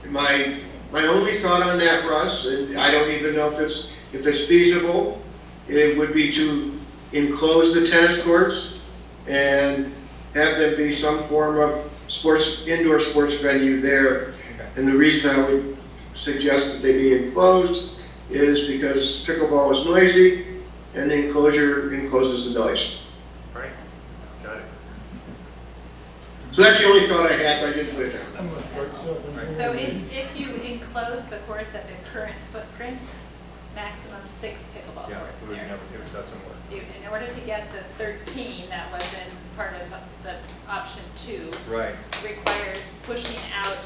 My only thought on that, Russ, and I don't even know if it's feasible, it would be to enclose the tennis courts and have them be some form of indoor sports venue there. Okay. And the reason I would suggest that they be enclosed is because pickleball is noisy and the enclosure encloses the noise. Right, got it. So that's the only thought I had, but I didn't put it down. I'm gonna start selling So handmaids. if you enclose the courts at the current footprint, maximum 6 pickleball Yeah, courts it would there. never, it doesn't work. In order to get the 13 that was in part of the option 2, Right, requires pushing out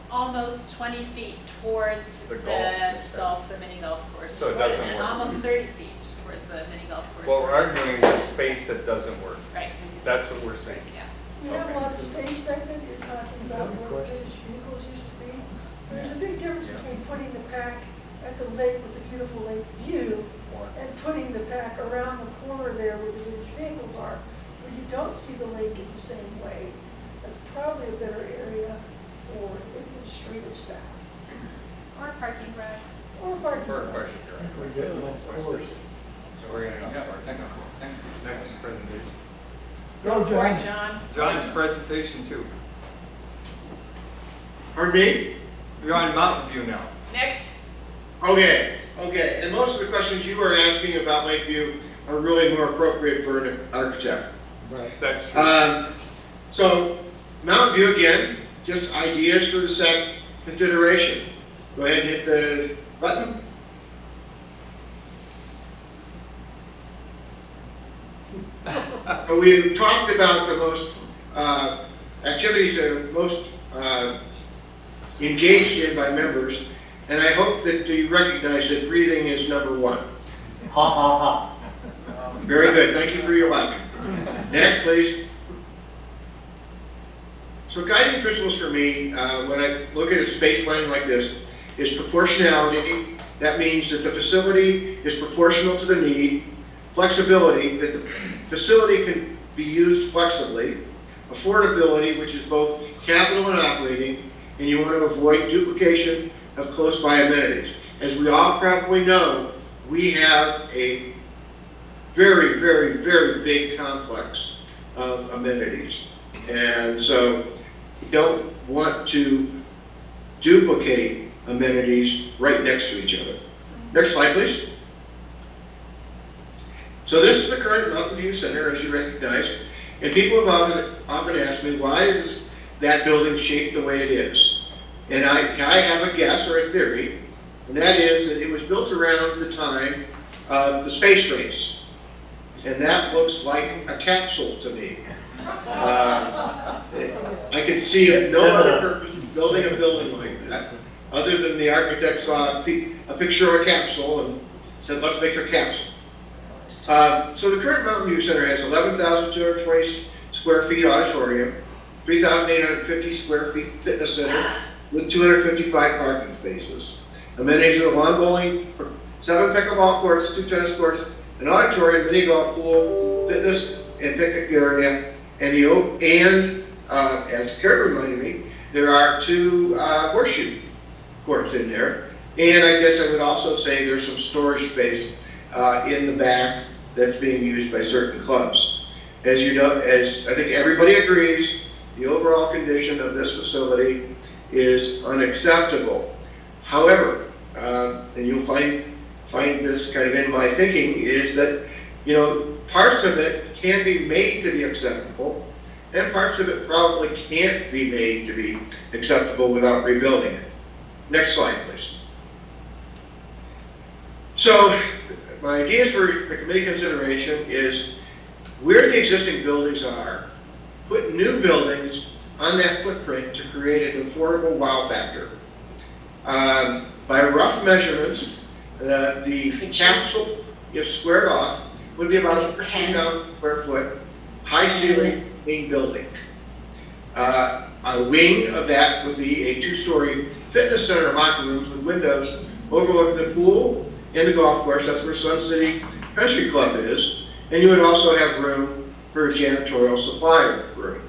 almost 20 feet towards The the golf, the mini golf course. So it doesn't And work. almost 30 feet towards the mini golf course. well, we're arguing the space that doesn't work. Right, That's what we're saying. yeah. You have a lot of space back then, you're talking about where vintage vehicles used to be. There's a big difference Yeah. between putting the pack at the lake with the beautiful lake view and putting the pack around the corner there where the vintage vehicles are, where you don't see the lake in the same way. That's probably a better area for administrative staff. Or parking garage. Or parking. For a lot. question, I think we're getting on course. So we're gonna, next presentation. Go, John. John? John's presentation too. Pardon me? You're on Mountain View now. Next. Okay. And most of the questions you were asking about Lakeview are really more appropriate for an architect. Right. That's true. So Mountain View again, just ideas for the SEC consideration. Go ahead and hit the button. We've talked about the most activities that are most engaged in by members, and I hope that you recognize that breathing is number one. Ha ha ha. Very good, thank you for your like. Next, please. So guiding principles for me, when I look at a space plan like this, is proportionality. That means that the facility is proportional to the need. Flexibility, that the facility can be used flexibly. Affordability, which is both capital and operating, and you want to avoid duplication of close by amenities. As we all probably know, we have a very, very, very big complex of amenities. And so you don't want to duplicate amenities right next to each other. Next slide, please. So this is the current Mountain View Center, as you recognize. And people have often asked me, why is that building shaped the way it is? And I have a guess or a theory, and that is that it was built around the time of the space race. And that looks like a capsule to me. I could see no other purpose of building a building like that, other than the architect saw a picture of a capsule and said, let's make a capsule. So the current Mountain View Center has 11,220 square feet auditorium, 3,850 square feet fitness center with 255 parking spaces. Amenities are lawn bowling, 7 pickleball courts, 2 tennis courts, an auditorium, mini golf pool, fitness and picnic area, and as Karen reminded me, there are 2 horseshoe courts in there. And I guess I would also say there's some storage space in the back that's being used by certain clubs. As you know, as I think everybody agrees, the overall condition of this facility is unacceptable. However, and you'll find this kind of in my thinking, is that, parts of it can be made to be acceptable, and parts of it probably can't be made to be acceptable without rebuilding it. Next slide, please. So, my ideas for the committee consideration is where the existing buildings are, put new buildings on that footprint to create an affordable wow factor. By rough measurements, the capsule, if squared off, would be about a 15,000 square foot, high ceiling main building. A wing of that would be a 2-story fitness center, locker rooms with windows overlooking the pool and the golf course. That's where Sun City Country Club is. And you would also have room for a janitorial supply room.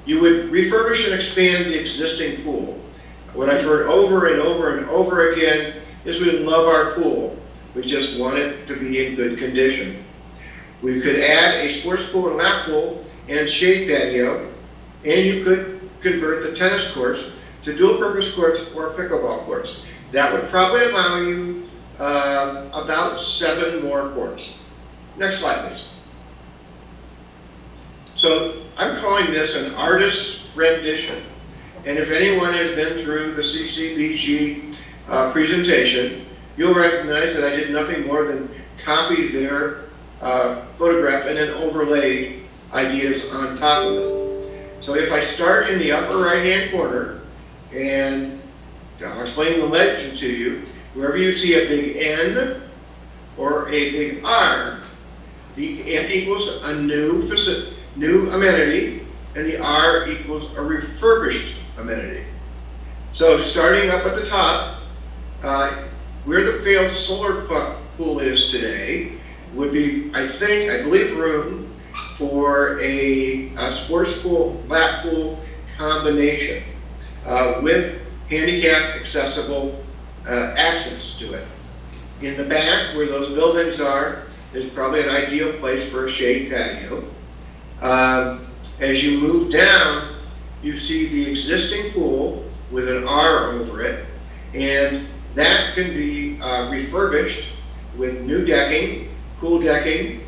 You would refurbish and expand the existing pool. What I've heard over and over and over again is we love our pool. We just want it to be in good condition. We could add a sports pool and lap pool and shade patio, and you could convert the tennis courts to dual purpose courts or pickleball courts. That would probably allow you about 7 more courts. Next slide, please. So I'm calling this an artist's rendition. And if anyone has been through the CCBG presentation, you'll recognize that I did nothing more than copy their photograph and then overlay ideas on top of it. So if I start in the upper right-hand corner, and I'll explain the legend to you, wherever you see a big N or a big R, the N equals a new amenity, and the R equals a refurbished amenity. So starting up at the top, where the failed solar pool is today would be, I believe, room for a sports pool, lap pool combination with handicap accessible access to it. In the back, where those buildings are, is probably an ideal place for a shade patio. As you move down, you see the existing pool with an R over it, and that can be refurbished with new decking, cool decking,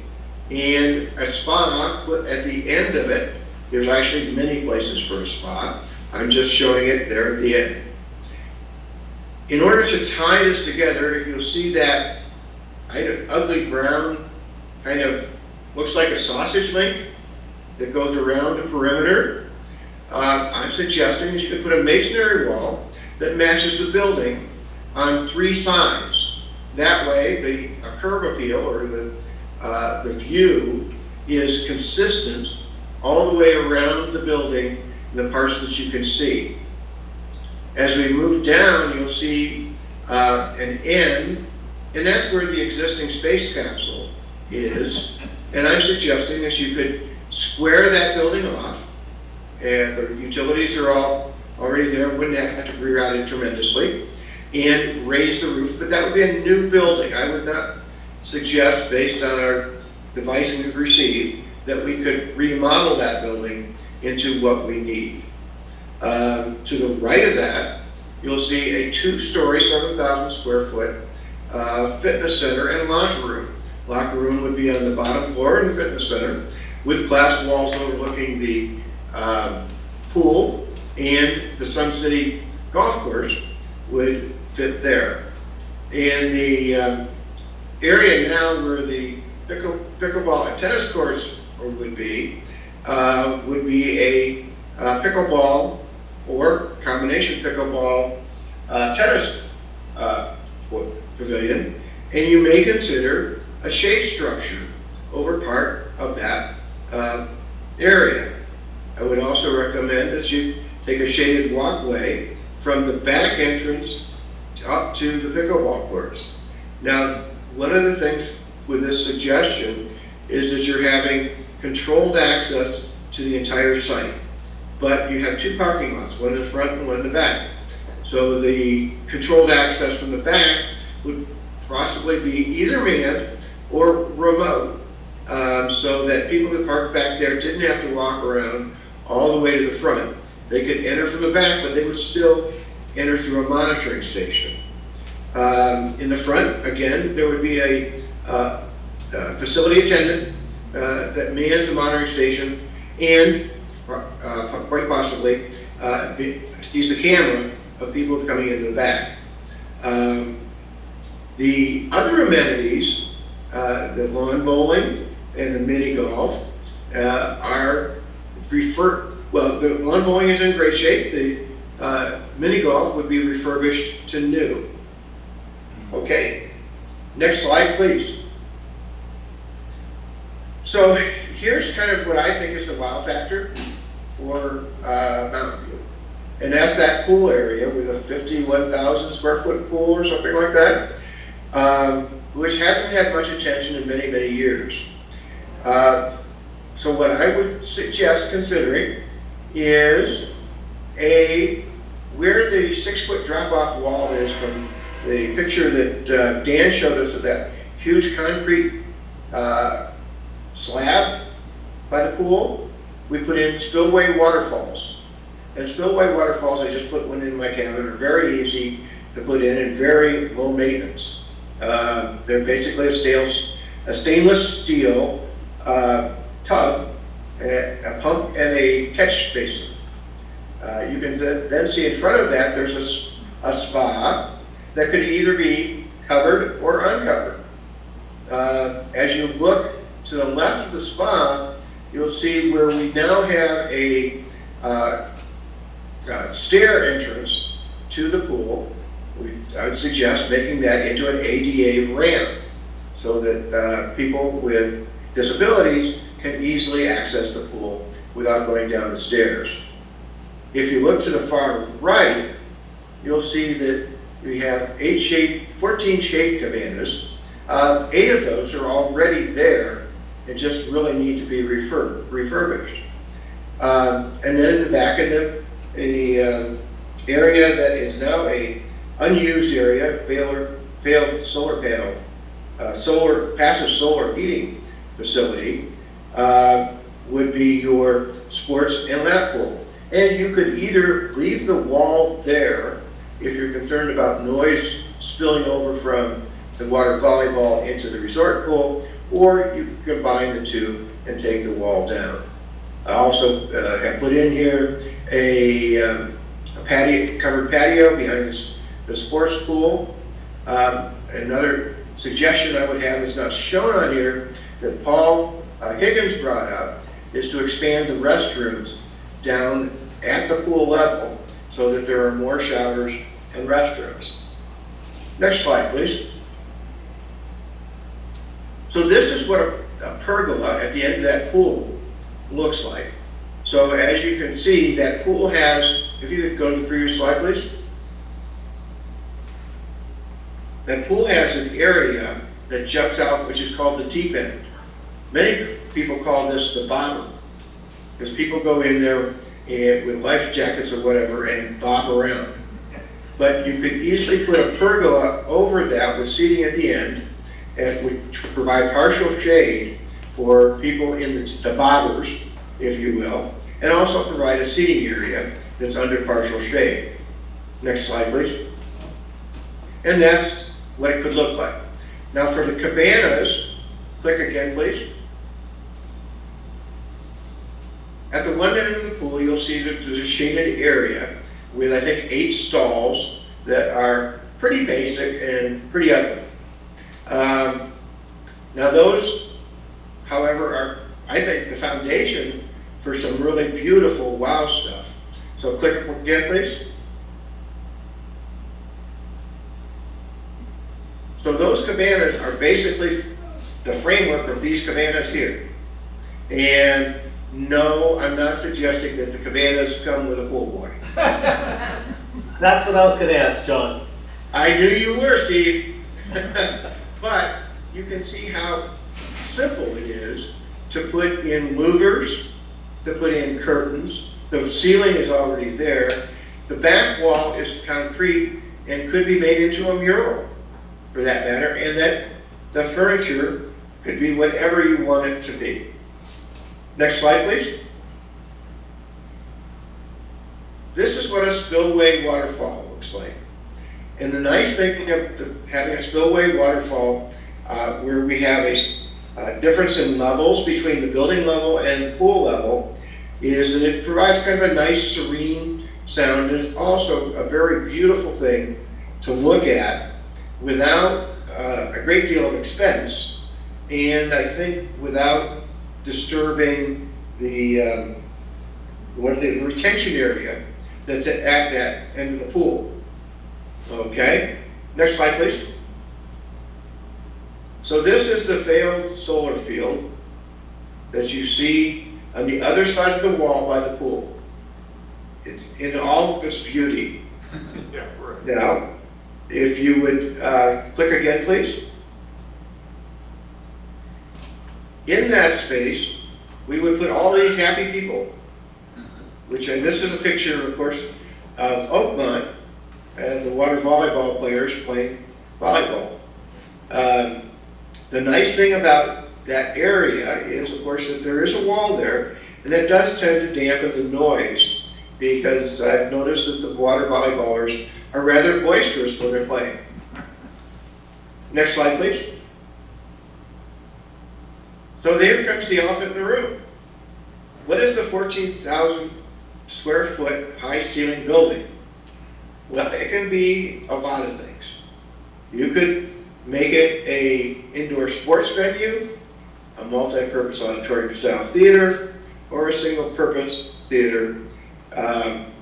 and a spa put at the end of it. There's actually many places for a spa. I'm just showing it there at the end. In order to tie this together, if you'll see that kind of ugly brown, kind of looks like a sausage link that goes around the perimeter, I'm suggesting that you can put a masonry wall that matches the building on 3 sides. That way, the curb appeal or the view is consistent all the way around the building in the parts that you can see. As we move down, you'll see an N, and that's where the existing space capsule is. And I'm suggesting that you could square that building off, and the utilities are all already there, wouldn't have to be rerouted tremendously, and raise the roof, but that would be a new building. I would not suggest, based on our advice we've received, that we could remodel that building into what we need. To the right of that, you'll see a 2-story, 7,000 square foot fitness center and locker room. Locker room would be on the bottom floor in the fitness center with glass walls overlooking the pool, and the Sun City golf course would fit there. In the area now where the pickleball and tennis courts would be a pickleball or combination pickleball tennis pavilion, and you may consider a shade structure over part of that area. I would also recommend that you take a shaded walkway from the back entrance up to the pickleball courts. Now, one of the things with this suggestion is that you're having controlled access to the entire site, but you have 2 parking lots, one in the front and one in the back. So the controlled access from the back would possibly be either manned or remote, so that people that park back there didn't have to walk around all the way to the front. They could enter from the back, but they would still enter through a monitoring station. In the front, again, there would be a facility attendant that mans the monitoring station, and quite possibly he's the camera of people coming into the back. The other amenities, the lawn bowling and the mini golf are well, the lawn bowling is in great shape. The mini golf would be refurbished to new. Okay, next slide, please. So here's kind of what I think is the wow factor for Mountain View. And that's that pool area with a 51,000 square foot pool or something like that, which hasn't had much attention in many, many years. So what I would suggest considering is where the 6-foot drop-off wall is from the picture that Dan showed us of that huge concrete slab by the pool. We put in spillway waterfalls. And spillway waterfalls, I just put one in my cabinet, are very easy to put in and very low maintenance. They're basically a stainless steel tub, a pump, and a catch basin. You can then see in front of that there's a spa that could either be covered or uncovered. As you look to the left of the spa, you'll see where we now have a stair entrance to the pool. I would suggest making that into an ADA ramp so that people with disabilities can easily access the pool without going down the stairs. If you look to the far right, you'll see that we have 14 shade cabanas. 8 of those are already there and just really need to be refurbished. And then in the back of the area that is now a unused area, failed solar panel, passive solar heating facility, would be your sports and lap pool. And you could either leave the wall there if you're concerned about noise spilling over from the water volleyball into the resort pool, or you combine the two and take the wall down. I also have put in here a covered patio behind the sports pool. Another suggestion I would have that's not shown on here that Paul Higgins brought up is to expand the restrooms down at the pool level so that there are more showers and restrooms. Next slide, please. So this is what a pergola at the end of that pool looks like. So as you can see, that pool has, if you could go to the previous slide, please. That pool has an area that juts out, which is called the teep end. Many people call this the bobber, because people go in there with life jackets or whatever and bob around. But you could easily put a pergola over that with seating at the end, and would provide partial shade for people in the bobbers, if you will, and also provide a seating area that's under partial shade. Next slide, please. And that's what it could look like. Now for the cabanas, click again, please. At the one end of the pool, you'll see that there's a shaded area with, I think, 8 stalls that are pretty basic and pretty ugly. Now those, however, are, I think, the foundation for some really beautiful wow stuff. So click again, please. So those cabanas are basically the framework of these cabanas here. And no, I'm not suggesting that the cabanas come with a pool boy. That's what I was going to ask, John. I knew you were, Steve. But you can see how simple it is to put in louvers, to put in curtains. The ceiling is already there. The back wall is concrete and could be made into a mural, for that matter, and that the furniture could be whatever you want it to be. Next slide, please. This is what a spillway waterfall looks like. And the nice thing of having a spillway waterfall where we have a difference in levels between the building level and pool level is that it provides kind of a nice serene sound. It's also a very beautiful thing to look at without a great deal of expense and I think without disturbing the retention area that's at that end of the pool. Okay, next slide, please. So this is the failed solar field that you see on the other side of the wall by the pool. It's in all of its beauty. Yeah, right. Now, if you would click again, please. In that space, we would put all these happy people, which, and this is a picture, of course, of Oakmont and the water volleyball players playing volleyball. The nice thing about that area is, of course, that there is a wall there, and that does tend to dampen the noise, because I've noticed that the water volleyballers are rather boisterous when they're playing. Next slide, please. So there comes the elephant in the room. What is the 14,000 square foot high ceiling building? Well, it can be a lot of things. You could make it a indoor sports venue, a multi-purpose auditorium style theater, or a single purpose theater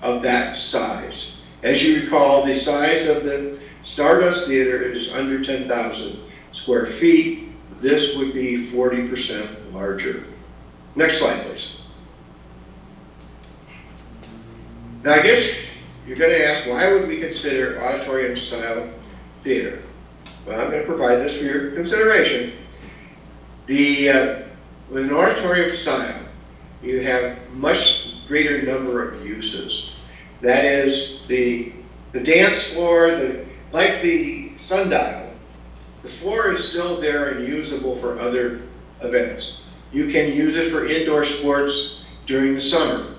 of that size. As you recall, the size of the Stardust Theater is under 10,000 square feet. This would be 40% larger. Next slide, please. Now, I guess you're going to ask, why would we consider auditorium style theater? Well, I'm going to provide this for your consideration. With an auditorium style, you have much greater number of uses. That is, the dance floor, like the sundial, the floor is still there and usable for other events. You can use it for indoor sports during the summer.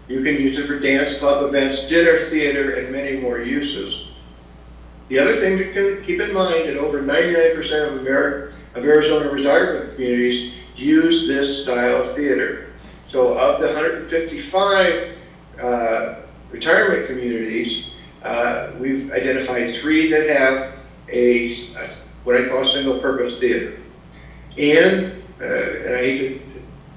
You can use it for dance club events, dinner theater, and many more uses. The other thing to keep in mind that over 99% of Arizona retirement communities use this style of theater. So of the 155 retirement communities, we've identified 3 that have what I call a single purpose theater. And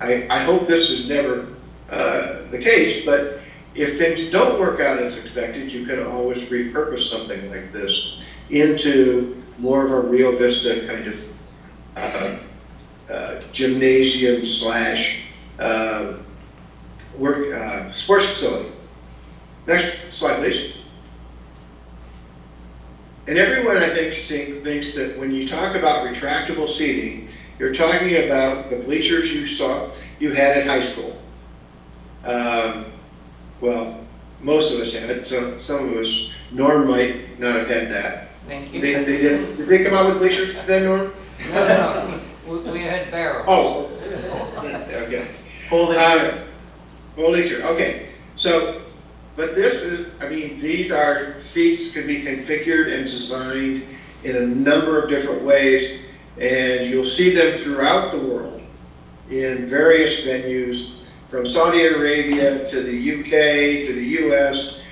I hope this is never the case, but if things don't work out as expected, you can always repurpose something like this into more of a Rio Vista kind of gymnasium slash sports facility. Next slide, please. And everyone, I think, thinks that when you talk about retractable seating, you're talking about the bleachers you had at high school. Well, most of us had it. Some of us, Norm might not have had that. Thank you. Did they come out with bleachers then, Norm? No. We had barrels. Oh, okay. Bleacher, okay. So, but this is, I mean, these are, seats can be configured and designed in a number of different ways, and you'll see them throughout the world in various venues, from Saudi Arabia to the UK to the US.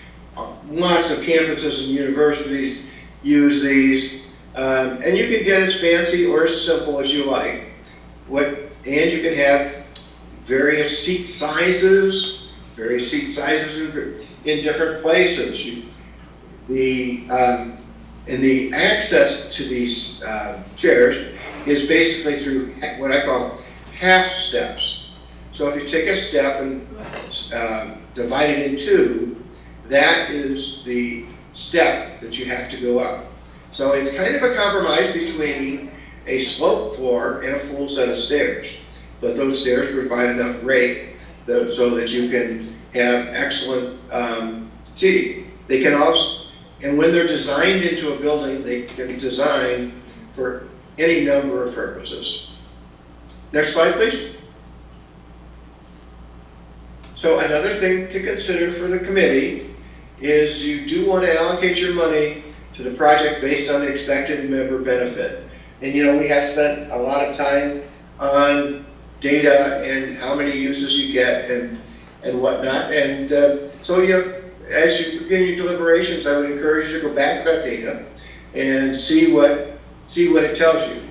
Lots of campuses and universities use these, and you can get as fancy or as simple as you like. And you can have various seat sizes in different places. And the access to these chairs is basically through what I call half steps. So if you take a step and divide it in 2, that is the step that you have to go up. So it's kind of a compromise between a slope floor and a full set of stairs. But those stairs provide enough rate so that you can have excellent seating. They can also, and when they're designed into a building, they can be designed for any number of purposes. Next slide, please. So another thing to consider for the committee is you do want to allocate your money to the project based on the expected member benefit. And you know, we have spent a lot of time on data and how many uses you get and whatnot. And so, you know, as you begin your deliberations, I would encourage you to go back to that data and see what it tells you.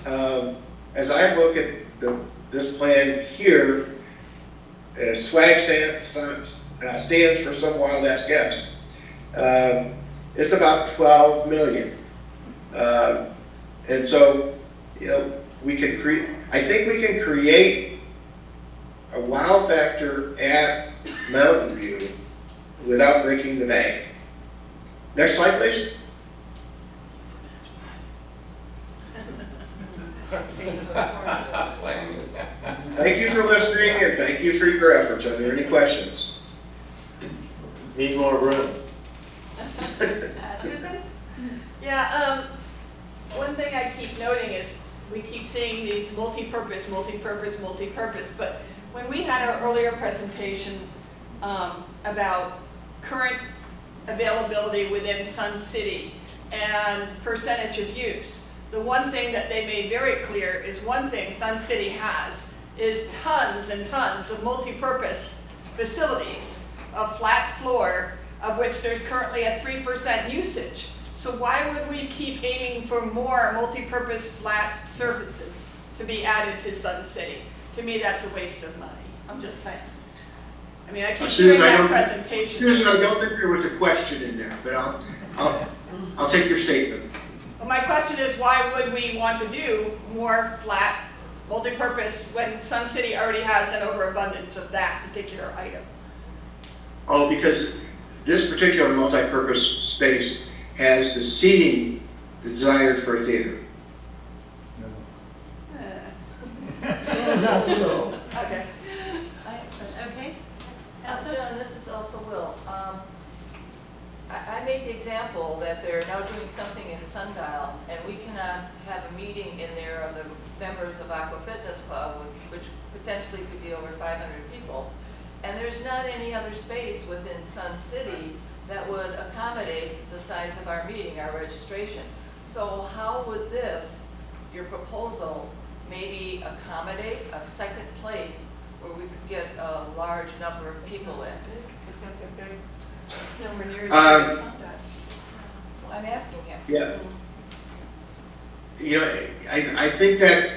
as I look at this plan here, swag stands for some wild ass guess. It's about 12 million. And so, you know, we could create, I think we can create a wow factor at Mountain View without breaking the bank. Next slide, please. Thank you for listening and thank you for your efforts. Are there any questions? Need more room. Susan? Yeah, one thing I keep noting is we keep seeing these multi-purpose, but when we had our earlier presentation about current availability within Sun City and percentage of use, the one thing that they made very clear is one thing Sun City has is tons and tons of multi-purpose facilities, a flat floor, of which there's currently a 3% usage. So why would we keep aiming for more multi-purpose flat surfaces to be added to Sun City? To me, that's a waste of money. I'm just saying. I mean, I keep hearing that presentation. Susan, I don't think there was a question in there, but I'll take your statement. Well, my question is, why would we want to do more flat multi-purpose when Sun City already has an overabundance of that particular item? Oh, because this particular multi-purpose space has the seating desired for a theater. Not so. Okay. Okay. John, this is also Will. I made the example that they're now doing something in Sundial, and we cannot have a meeting in there of the members of Aqua Fitness Club, which potentially could be over 500 people. And there's not any other space within Sun City that would accommodate the size of our meeting, our registration. So how would this, your proposal, maybe accommodate a second place where we could get a large number of people in? It's nowhere near as big as Sundial. Well, I'm asking him. Yeah. You know, I think that,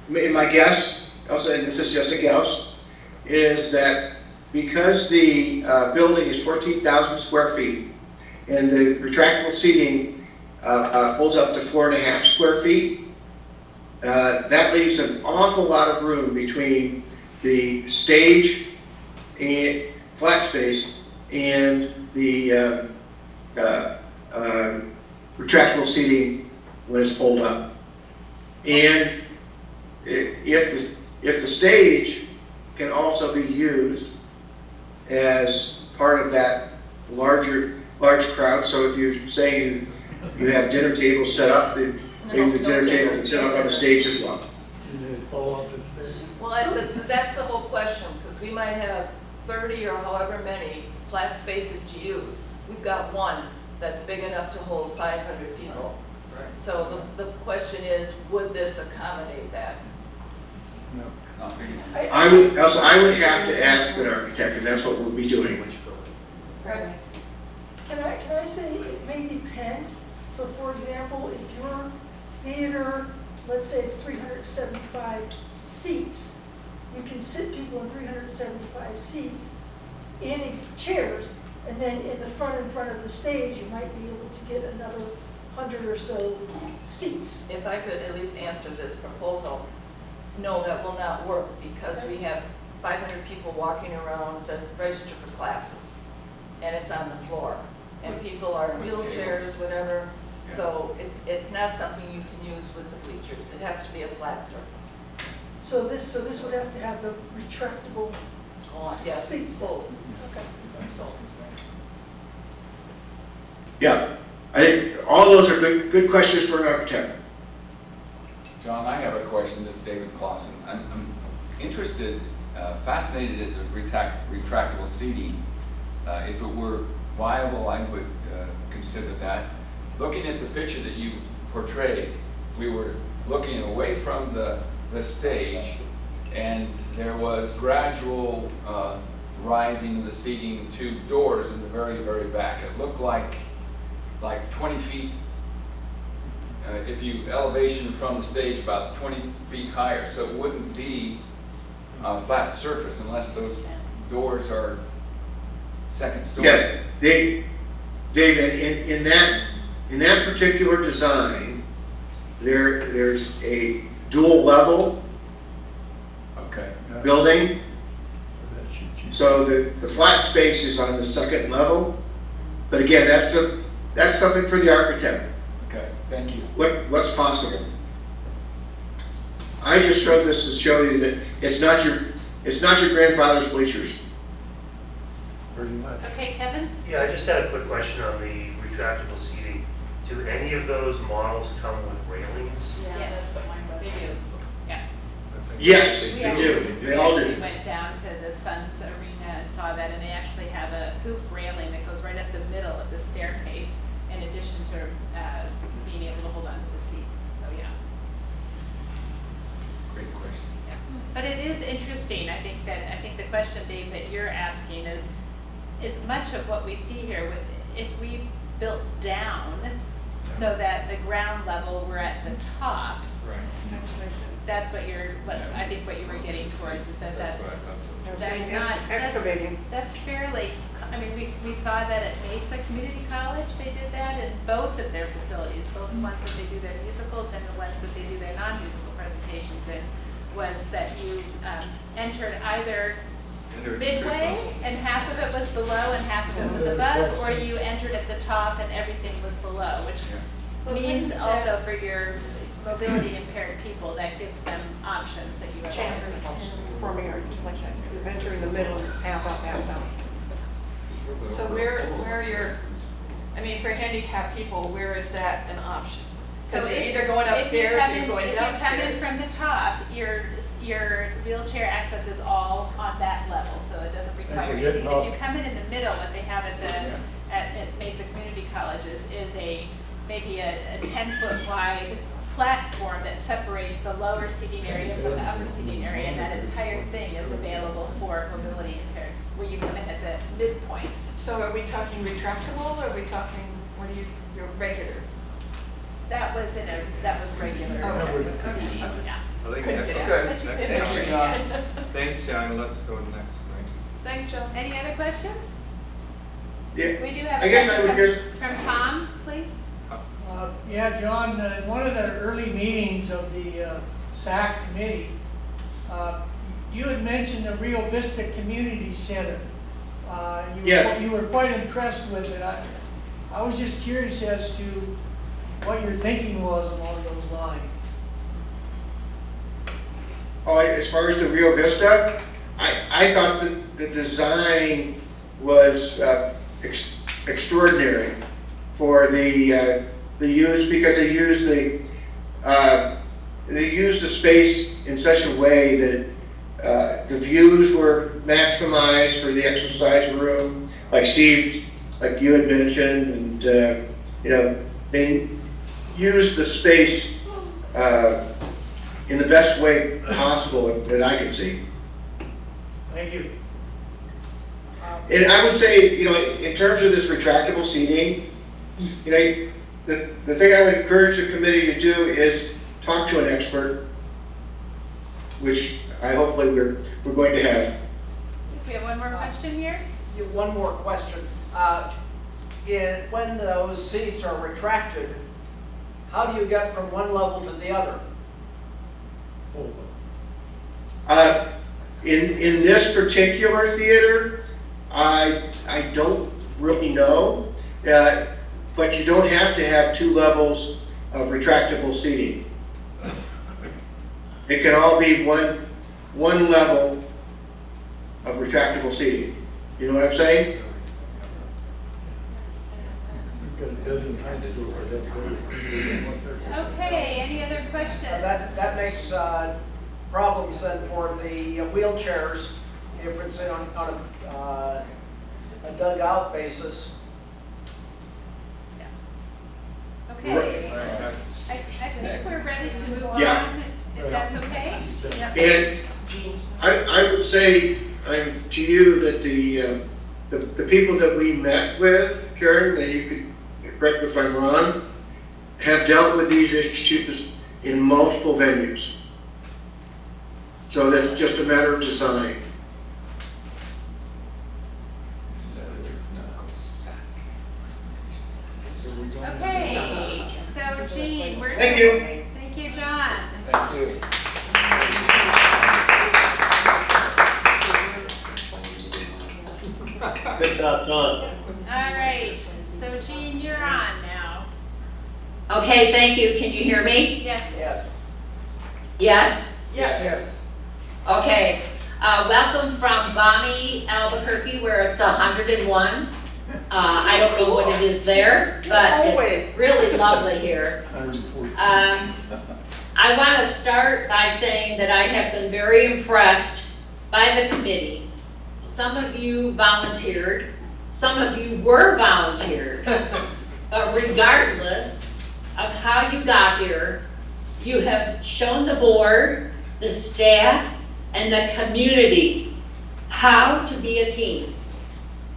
my guess, also, and this is just a guess, is that because the building is 14,000 square feet and the retractable seating holds up to 4.5 square feet, that leaves an awful lot of room between the stage and flat space and the retractable seating when it's pulled up. And if the stage can also be used as part of that large crowd, so if you're saying you have dinner tables set up, maybe the dinner table can set up on the stage as well. Fall off the stage. Well, but that's the whole question, because we might have 30 or however many flat spaces to use. We've got one that's big enough to hold 500 people. Right. So the question is, would this accommodate that? No. I would have to ask an architect, and that's what we'll be doing. Right. Can I say it may depend? So for example, if your theater, let's say it's 375 seats, you can sit people in 375 seats in chairs, and then in front of the stage, you might be able to get another 100 or so seats. If I could at least answer this proposal, no, that will not work, because we have 500 people walking around to register for classes, and it's on the floor, and people are in wheelchairs, whatever, so it's not something you can use with the bleachers. It has to be a flat surface. So this would have to have the retractable Yes, seats. full. Okay. Yeah, I think all those are good questions for an architect. John, I have a question to David Clausen. I'm interested, fascinated at the retractable seating. If it were viable, I would consider that. Looking at the picture that you portrayed, we were looking away from the stage, and there was gradual rising of the seating to doors in the very, very back. It looked like 20 feet if you elevation from the stage about 20 feet higher, so it wouldn't be a flat surface unless those doors are second story. Yes, David, in that particular design, there's a dual level Okay. building. So the flat space is on the second level. But again, that's something for the architect. Okay, thank you. What's possible? I just showed this to show you that it's not your grandfather's bleachers. Pretty much. Okay, Kevin? Yeah, I just had a quick question on the retractable seating. Do any of those models come with railings? Yeah, Yes. that's what mine was. They do. Yeah. Yes, We they actually- do. They all We actually do. went down to the Suns Arena and saw that, and they actually have a hoop railing that goes right up the middle of the staircase, in addition to being able to hold on to the seats, so yeah. Great question. Yeah. But it is interesting, I think the question, Dave, that you're asking is much of what we see here, if we built down so that the ground level we're at the top, that's what I think what you were getting towards, is that that's not, Excavating. that's fairly, I mean, we saw that at Mesa Community College, they did that in both of their facilities, both the ones that they do their musicals and the ones that they do their non-musical presentations in, was that you entered either midway and half of it was below and half of it was above, or you entered at the top and everything was below, which means also for your mobility impaired people, that gives them options that you have. Chambers, performing arts, is like that. You enter in the middle, it's half up, half down. So where I mean, for handicapped people, where is that an option? Because you're either going upstairs or you're going downstairs. If you come in from the top, your wheelchair access is all on that level, so it doesn't require And you're anything. getting If you come in the middle, what they have at Mesa Community Colleges is maybe a 10-foot wide platform that separates the lower seating area from the upper seating area, and that entire thing is available for mobility impaired, where you come in at the midpoint. So are we talking retractable, or are we talking, your regular? That was regular Okay. seating, yeah. I think Couldn't that's get good. out. Next Thank topic. you, John. Thanks, John. Let's go next. Right? Thanks, Joe. Any other questions? Yeah. We do have I a guess I question would just, from Tom, please. Yeah, John, in one of the early meetings of the SAC committee, you had mentioned the Rio Vista Community Center. Yes. You were quite impressed with it. I was just curious as to what your thinking was along those lines. oh, as far as the Rio Vista, I thought the design was extraordinary for the use, because they used the space in such a way that the views were maximized for the exercise room, like Steve, like you had mentioned, and they used the space in the best way possible that I can see. Thank you. And I would say, in terms of this retractable seating, the thing I would encourage the committee to do is talk to an expert, which hopefully we're going to have. We have one more question here. One more question. When those seats are retracted, how do you get from one level to the other? In this particular theater, I don't really know, but you don't have to have two levels of retractable seating. It can all be one level of retractable seating. You know what I'm saying? Because it doesn't high school, so that's Okay, any other questions? That makes problems then for the wheelchairs if it's on a dugout basis. Okay, I think we're ready to move on, Yeah. if that's okay? Yep. And I would say to you that the people that we met with, Karen, and you could correct me if I'm wrong, have dealt with these issues in multiple venues. So that's just a matter of design. Okay, so Jean, we're. Thank you. Thank you, John. Thank you. Good job, John. All right, so Jean, you're on now. Okay, thank you. Can you hear me? Yes. Yes. Yes? Yes. Okay. Welcome from balmy Albuquerque, where it's 101. I don't know what it is there, but it's really lovely here. 114. I want to start by saying that I have been very impressed by the committee. Some of you volunteered, some of you were volunteered, but regardless of how you got here, you have shown the board, the staff, and the community how to be a team.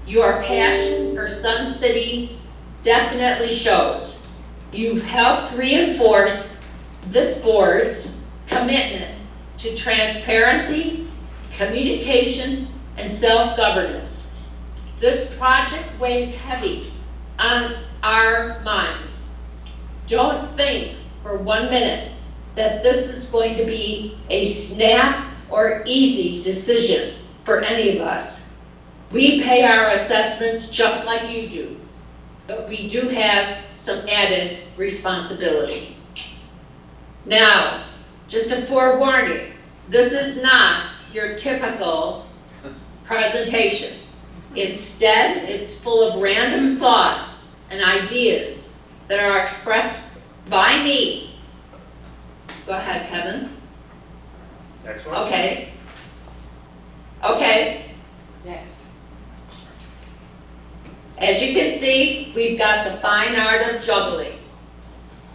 Your passion for Sun City definitely shows. You've helped reinforce this board's commitment to transparency, communication, and self-governance. This project weighs heavy on our minds. Don't think for 1 minute that this is going to be a snap or easy decision for any of us. We pay our assessments just like you do, but we do have some added responsibility. Now, just a forewarning, this is not your typical presentation. Instead, it's full of random thoughts and ideas that are expressed by me. Go ahead, Kevin. Next one. Okay. Okay. Next. As you can see, we've got the fine art of juggling,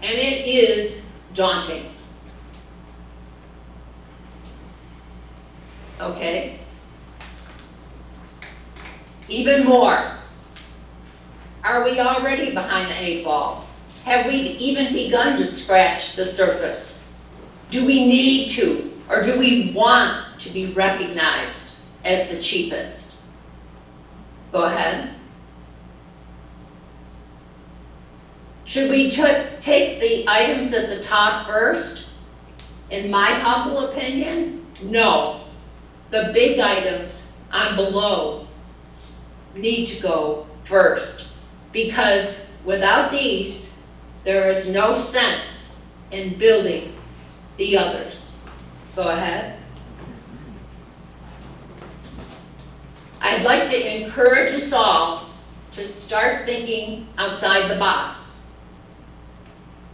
and it is daunting. Okay? Even more. Are we already behind the 8 ball? Have we even begun to scratch the surface? Do we need to, or do we want to be recognized as the cheapest? Go ahead. Should we take the items at the top first? In my humble opinion, no. The big items on below need to go first, because without these, there is no sense in building the others. Go ahead. I'd like to encourage us all to start thinking outside the box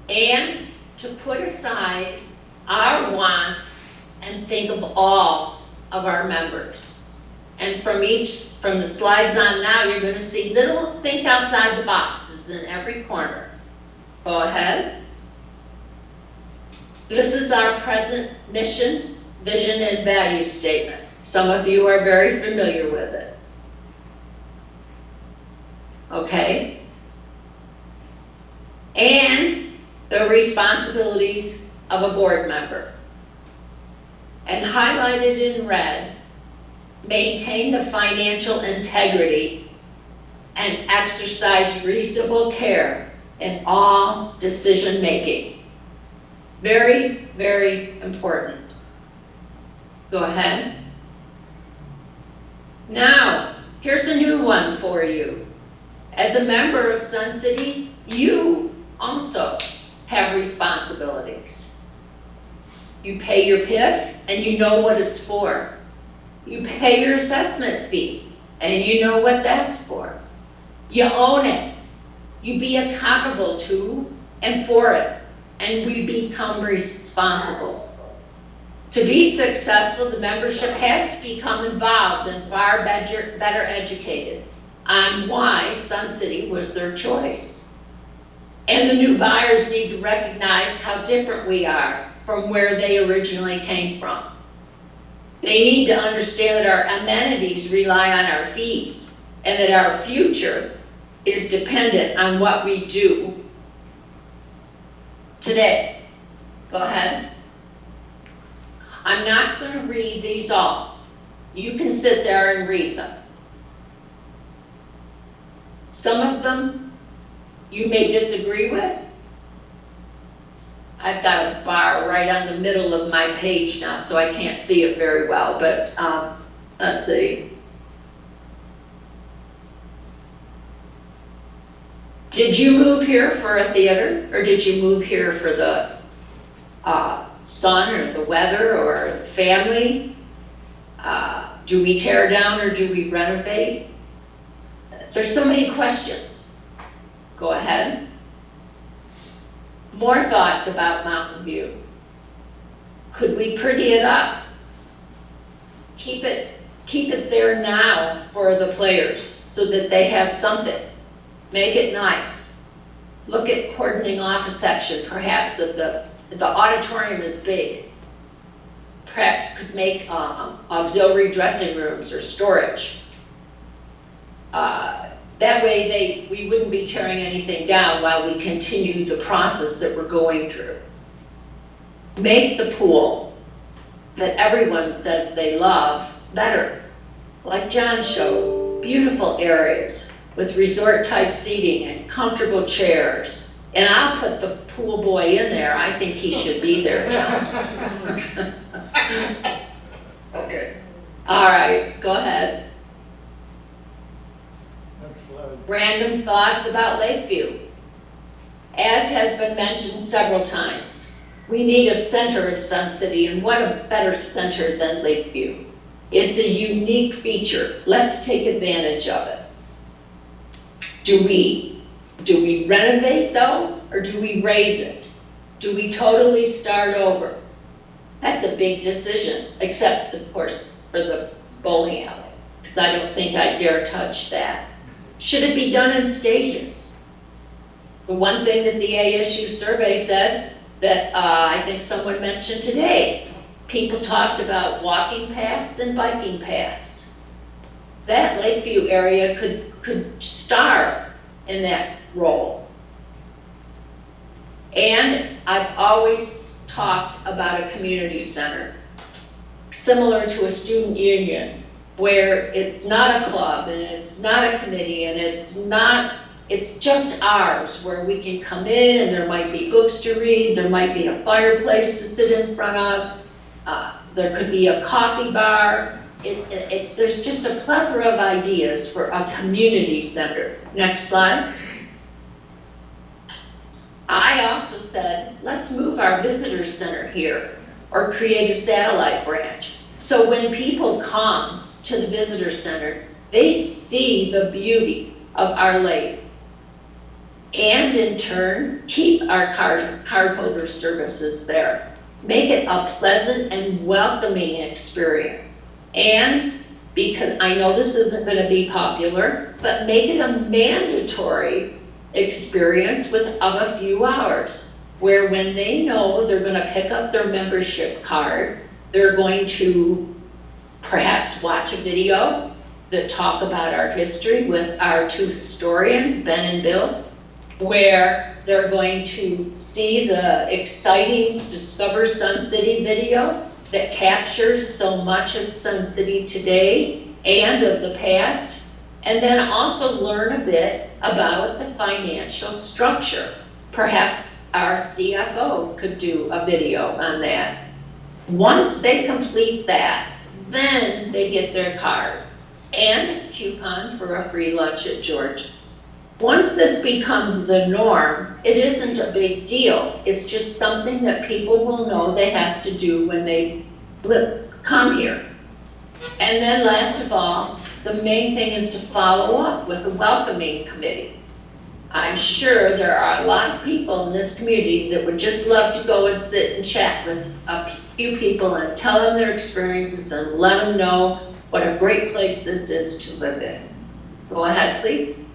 and to put aside our wants and think of all of our members. And from the slides on now, you're going to see little think outside the boxes in every corner. Go ahead. This is our present mission, vision, and value statement. Some of you are very familiar with it. Okay? And the responsibilities of a board member. And highlighted in red, maintain the financial integrity and exercise reasonable care in all decision making. Very, very important. Go ahead. Now, here's a new one for you. As a member of Sun City, you also have responsibilities. You pay your PIF and you know what it's for. You pay your assessment fee and you know what that's for. You own it. You be accountable to and for it, and we become responsible. To be successful, the membership has to become involved and far better educated on why Sun City was their choice. And the new buyers need to recognize how different we are from where they originally came from. They need to understand that our amenities rely on our fees and that our future is dependent on what we do today. Go ahead. I'm not going to read these all. You can sit there and read them. Some of them you may disagree with. I've got a bar right on the middle of my page now, so I can't see it very well, but let's see. Did you move here for a theater, or did you move here for the sun or the weather or family? Do we tear down or do we renovate? There's so many questions. Go ahead. More thoughts about Mountain View. Could we pretty it up? Keep it there now for the players so that they have something. Make it nice. Look at cordoning off a section, perhaps of the auditorium is big. Perhaps could make auxiliary dressing rooms or storage. That way we wouldn't be tearing anything down while we continue the process that we're going through. Make the pool that everyone says they love better. Like John showed, beautiful areas with resort type seating and comfortable chairs. And I'll put the pool boy in there. I think he should be there, John. Okay. All right, go ahead. Next slide. Random thoughts about Lakeview. As has been mentioned several times, we need a center of Sun City, and what a better center than Lakeview. It's a unique feature. Let's take advantage of it. Do we renovate though, or do we raise it? Do we totally start over? That's a big decision, except of course for the bowling alley, because I don't think I dare touch that. Should it be done in stages? The one thing that the ASU survey said that I think someone mentioned today, people talked about walking paths and biking paths. That Lakeview area could star in that role. And I've always talked about a community center, similar to a student union, where it's not a club and it's not a committee and it's just ours, where we can come in and there might be books to read, there might be a fireplace to sit in front of, there could be a coffee bar. There's just a plethora of ideas for a community center. Next slide. I also said, let's move our visitor center here or create a satellite branch. So when people come to the visitor center, they see the beauty of our lake. And in turn, keep our cardholder services there. Make it a pleasant and welcoming experience. And because I know this isn't going to be popular, but make it a mandatory experience of a few hours, where when they know they're going to pick up their membership card, they're going to perhaps watch a video that talk about our history with our two historians, Ben and Bill, where they're going to see the exciting Discover Sun City video that captures so much of Sun City today and of the past, and then also learn a bit about the financial structure. Perhaps our CFO could do a video on that. Once they complete that, then they get their card and a coupon for a free lunch at George's. Once this becomes the norm, it isn't a big deal. It's just something that people will know they have to do when they come here. And then last of all, the main thing is to follow up with a welcoming committee. I'm sure there are a lot of people in this community that would just love to go and sit and chat with a few people and tell them their experiences and let them know what a great place this is to live in. Go ahead, please.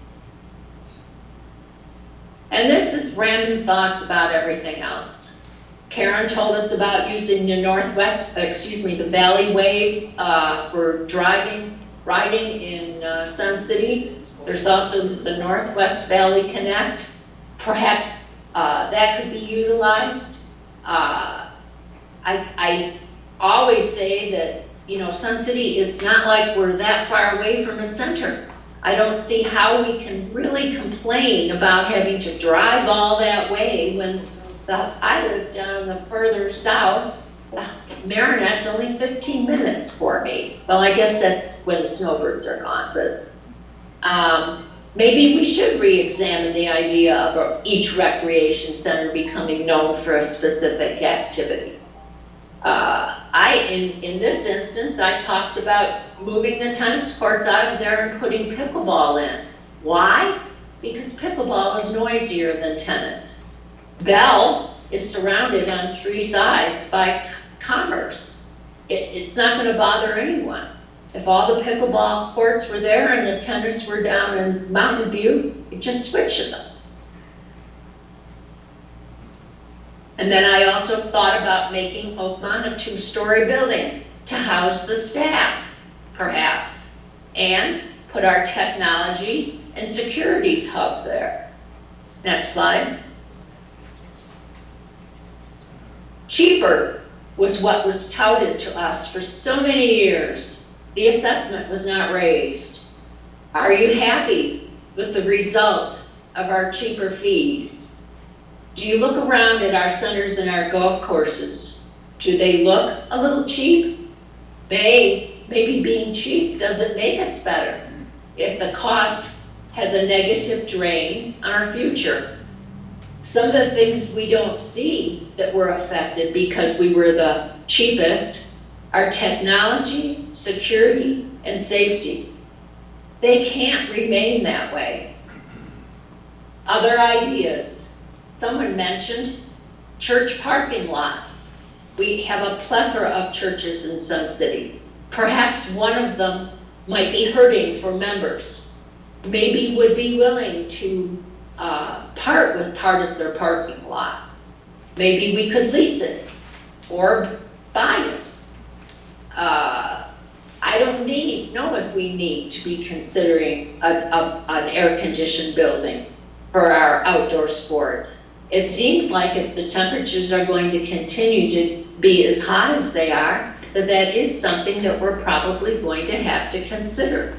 And this is random thoughts about everything else. Karen told us about using the the Valley Wave for riding in Sun City. There's also the Northwest Valley Connect. Perhaps that could be utilized. I always say that, you know, Sun City, it's not like we're that far away from a center. I don't see how we can really complain about having to drive all that way when I live down the further south. Marinette's only 15 minutes for me. Well, I guess that's when the snowbirds are gone, but maybe we should re-examine the idea of each recreation center becoming known for a specific activity. In this instance, I talked about moving the tennis courts out of there and putting pickleball in. Why? Because pickleball is noisier than tennis. Bell is surrounded on 3 sides by commerce. It's not going to bother anyone. If all the pickleball courts were there and the tennis were down in Mountain View, you just switch them. And then I also thought about making Oakmont a 2-story building to house the staff, perhaps, and put our technology and securities hub there. Next slide. Cheaper was what was touted to us for so many years. The assessment was not raised. Are you happy with the result of our cheaper fees? Do you look around at our centers and our golf courses? Do they look a little cheap? Maybe being cheap doesn't make us better if the cost has a negative drain on our future. Some of the things we don't see that were affected because we were the cheapest are technology, security, and safety. They can't remain that way. Other ideas. Someone mentioned church parking lots. We have a plethora of churches in Sun City. Perhaps one of them might be hurting for members. Maybe would be willing to part with part of their parking lot. Maybe we could lease it or buy it. I don't know if we need to be considering an air-conditioned building for our outdoor sports. It seems like if the temperatures are going to continue to be as hot as they are, that is something that we're probably going to have to consider.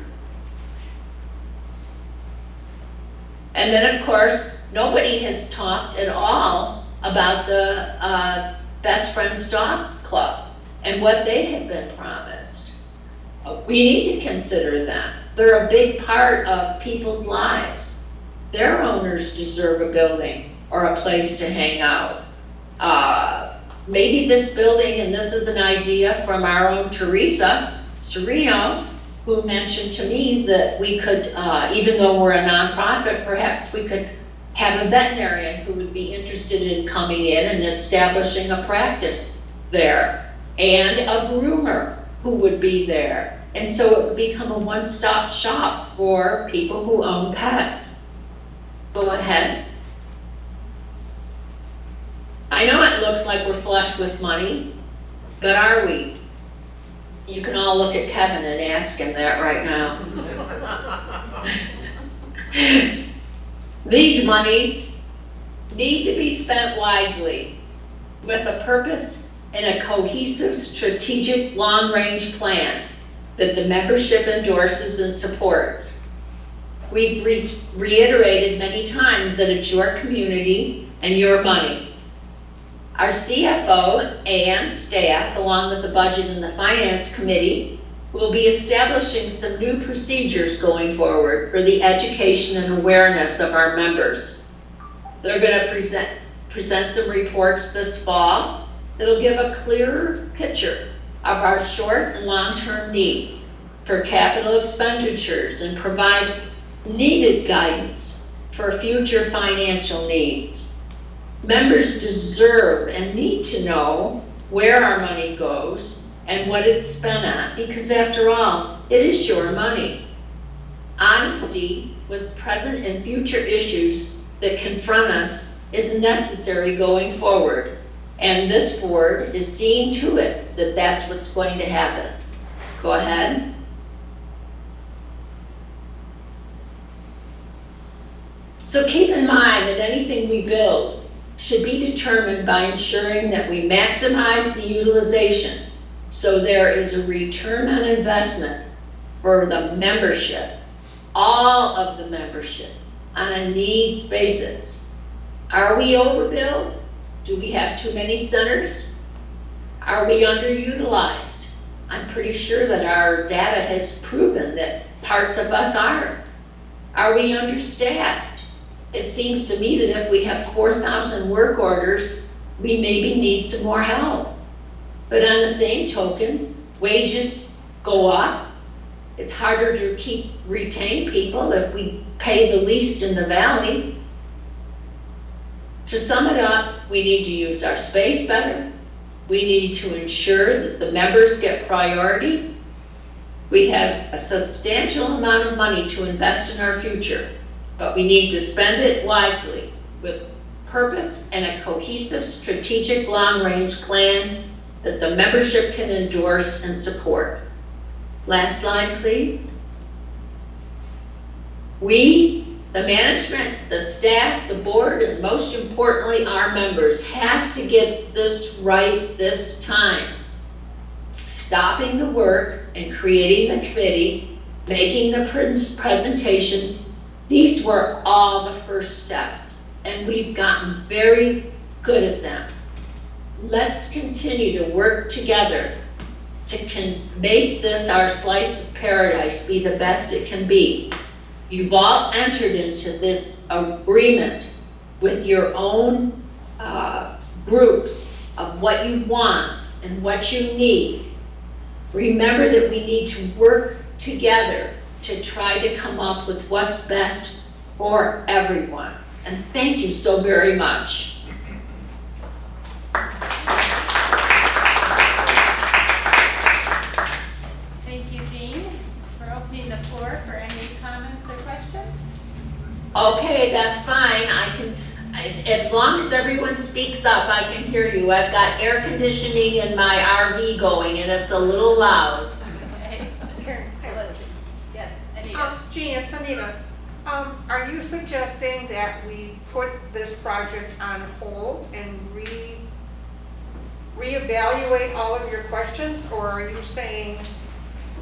And then, of course, nobody has talked at all about the Best Friends Dog Club and what they have been promised. We need to consider them. They're a big part of people's lives. Their owners deserve a building or a place to hang out. Maybe this building, and this is an idea from our own Teresa Serino, who mentioned to me that we could, even though we're a nonprofit, perhaps we could have a veterinarian who would be interested in coming in and establishing a practice there, and a groomer who would be there. And so it would become a one-stop shop for people who own pets. Go ahead. I know it looks like we're flush with money, but are we? You can all look at Kevin and ask him that right now. These monies need to be spent wisely with a purpose and a cohesive, strategic, long-range plan that the membership endorses and supports. We've reiterated many times that it's your community and your money. Our CFO and staff, along with the Budget and the Finance Committee, will be establishing some new procedures going forward for the education and awareness of our members. They're going to present some reports this fall that'll give a clearer picture of our short and long-term needs for capital expenditures and provide needed guidance for future financial needs. Members deserve and need to know where our money goes and what it's spent on, because after all, it is your money. Honesty with present and future issues that confront us is necessary going forward, and this board is seeing to it that that's what's going to happen. Go ahead. So keep in mind that anything we build should be determined by ensuring that we maximize the utilization so there is a return on investment for the membership, all of the membership, on a needs basis. Are we overbilled? Do we have too many centers? Are we underutilized? I'm pretty sure that our data has proven that parts of us are. Are we understaffed? It seems to me that if we have 4,000 work orders, we maybe need some more help. But on the same token, wages go up. It's harder to retain people if we pay the least in the valley. To sum it up, we need to use our space better. We need to ensure that the members get priority. We have a substantial amount of money to invest in our future, but we need to spend it wisely with purpose and a cohesive strategic long-range plan that the membership can endorse and support. Last slide, please. We, the management, the staff, the board, and most importantly, our members have to get this right this time. Stopping the work and creating the committee, making the presentations, these were all the first steps, and we've gotten very good at them. Let's continue to work together to make this our slice of paradise be the best it can be. You've all entered into this agreement with your own groups of what you want and what you need. Remember that we need to work together to try to come up with what's best for everyone. And thank you so very much. Thank you, Jean, for opening the floor for any comments or questions. Okay, that's fine. I can, as long as everyone speaks up, I can hear you. I've got air conditioning in my RV going and it's a little loud. Okay. Yes, Anita. Jean, it's Anita. Are you suggesting that we put this project on hold and reevaluate all of your questions, or are you saying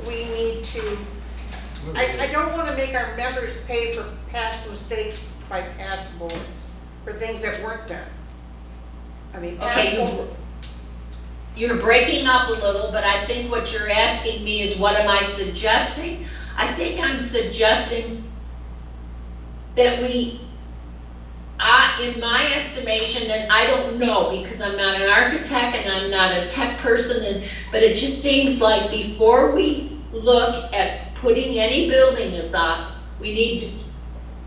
we need to, I don't want to make our members pay for past mistakes by past boards, for things that weren't done. I mean, Okay, you're breaking up a little, but I think what you're asking me is what am I suggesting? I think I'm suggesting that in my estimation, and I don't know because I'm not an architect and I'm not a tech person, but it just seems like before we look at putting any buildings up, we need to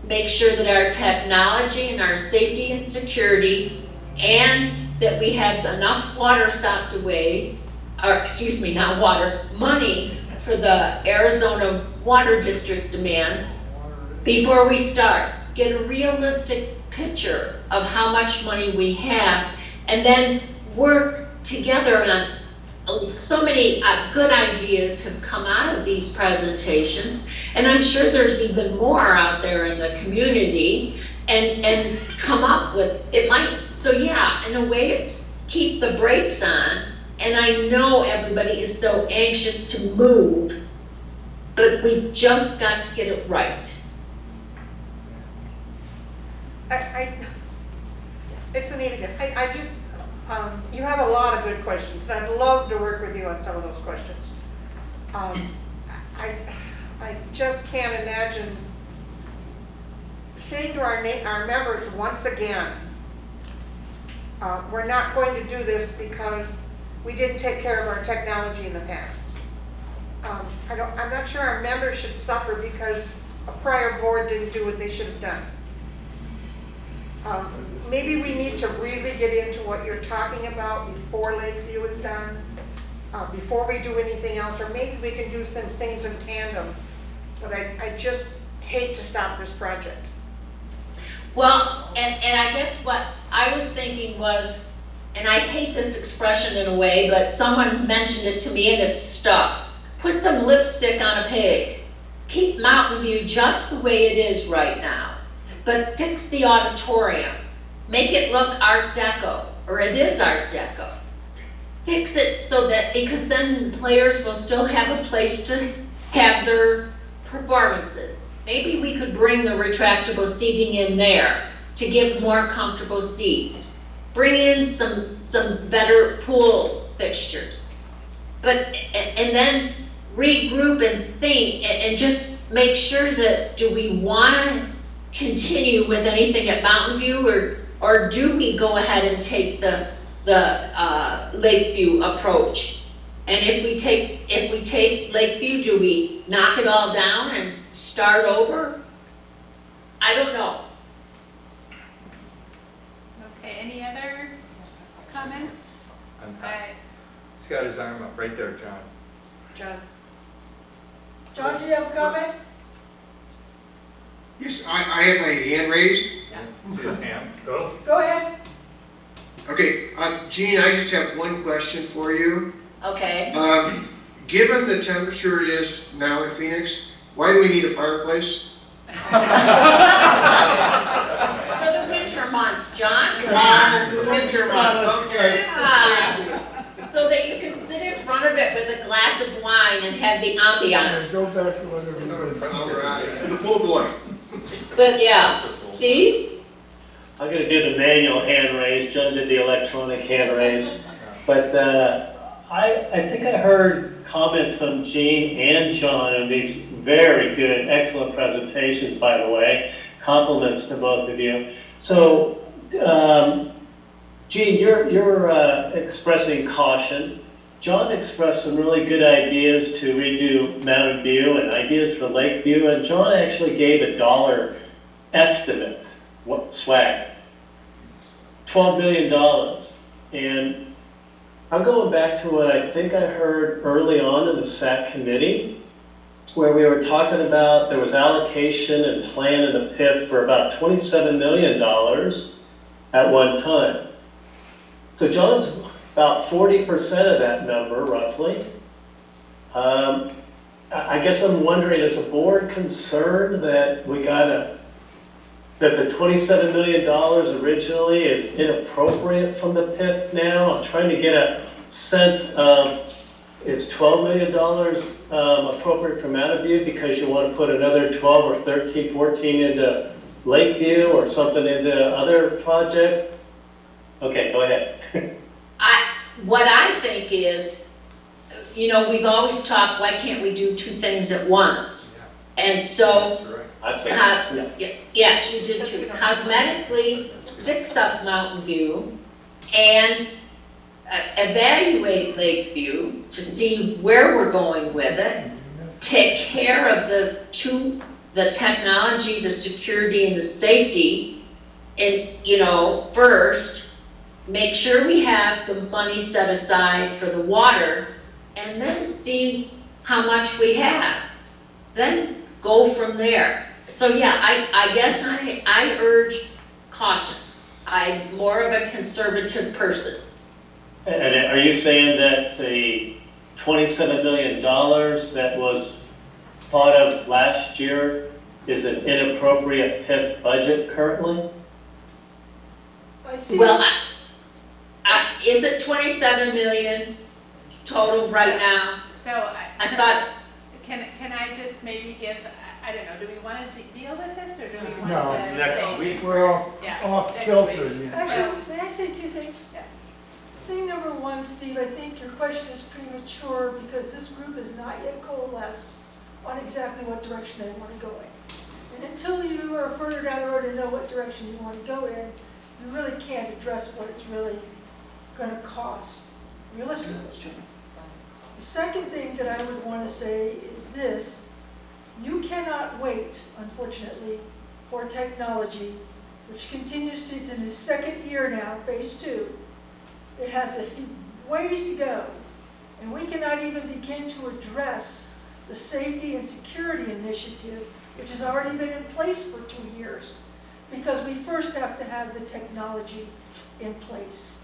make sure that our technology and our safety and security, and that we have enough water stocked away, or excuse me, not water, money for the Arizona Water District demands before we start. Get a realistic picture of how much money we have, and then work together on so many good ideas have come out of these presentations, and I'm sure there's even more out there in the community, and come up with, it might, so yeah, in a way it's keep the brakes on, and I know everybody is so anxious to move, but we've just got to get it right. It's Anita again. I just, you have a lot of good questions, and I'd love to work with you on some of those questions. I just can't imagine saying to our members once again, we're not going to do this because we didn't take care of our technology in the past. I'm not sure our members should suffer because a prior board didn't do what they should have done. Maybe we need to really get into what you're talking about before Lakeview is done, before we do anything else, or maybe we can do some things in tandem. But I just hate to stop this project. Well, and I guess what I was thinking was, and I hate this expression in a way, but someone mentioned it to me and it's stuck. Put some lipstick on a pig. Keep Mountain View just the way it is right now, but fix the auditorium. make it look Art Deco, or it is Art Deco. Fix it so that, because then the players will still have a place to have their performances. Maybe we could bring the retractable seating in there to give more comfortable seats. Bring in some better pool fixtures. But, and then regroup and think and just make sure that, do we wanna continue with anything at Mountain View, or do we go ahead and take the Lakeview approach? And if we take Lakeview, do we knock it all down and start over? I don't know. Okay, any other comments? On top. He's got his arm up right there, John. John, do you have a comment? Yes, I have my hand raised. See his hand? Go. Go ahead. Okay, Gene, I just have one question for you. Okay. Given the temperature it is now in Phoenix, why do we need a fireplace? For the winter months, John. Winter months, okay. Yeah. So that you can sit in front of it with a glass of wine and have the ambiance. Go back to whatever it is. All right, the full boy. But yeah, Steve? I'm gonna do the manual hand raise, John did the electronic hand raise. But I think I heard comments from Gene and John on these very good, excellent presentations, by the way. Compliments to both of you. So, Gene, you're expressing caution. John expressed some really good ideas to redo Mountain View and ideas for Lakeview, and John actually gave a dollar estimate, swag, $12 million. And I'm going back to what I think I heard early on in the SAC committee, where we were talking about there was allocation and plan in the PIP for about $27 million at one time. So John's about 40% of that number, roughly. I guess I'm wondering, is the board concerned that that the $27 million originally is inappropriate from the PIP now? I'm trying to get a sense of, is $12 million appropriate for Mountain View because you want to put another 12 or 13, 14 into Lakeview or something into other projects? Okay, go ahead. What I think is, you know, we've always talked, why can't we do two things at once? And so, yes, you did too. Cosmetically fix up Mountain View and evaluate Lakeview to see where we're going with it. Take care of the technology, the security, and the safety, and, you know, first. Make sure we have the money set aside for the water, and then see how much we have. Then go from there. So yeah, I guess I urge caution. I'm more of a conservative person. And are you saying that the $27 million that was thought of last year is an inappropriate PIP budget currently? I see. Well, is it 27 million total right now? So I thought, can I just maybe give, I don't know, do we want to deal with this, or do we want No, to? it's next say- week. We're Yeah, off next kilter. week. You know. Actually, may I say two things? Yeah. Thing number one, Steve, I think your question is premature because this group is not yet coalesced on exactly what direction they want to go in. And until you are further down the road and know what direction you want to go in, you really can't address what it's really going to cost realistically. The second thing that I would want to say is this: you cannot wait, unfortunately, for technology, which continues to, it's in its second year now, phase 2. It has a ways to go, and we cannot even begin to address the safety and security initiative, which has already been in place for 2 years, because we first have to have the technology in place.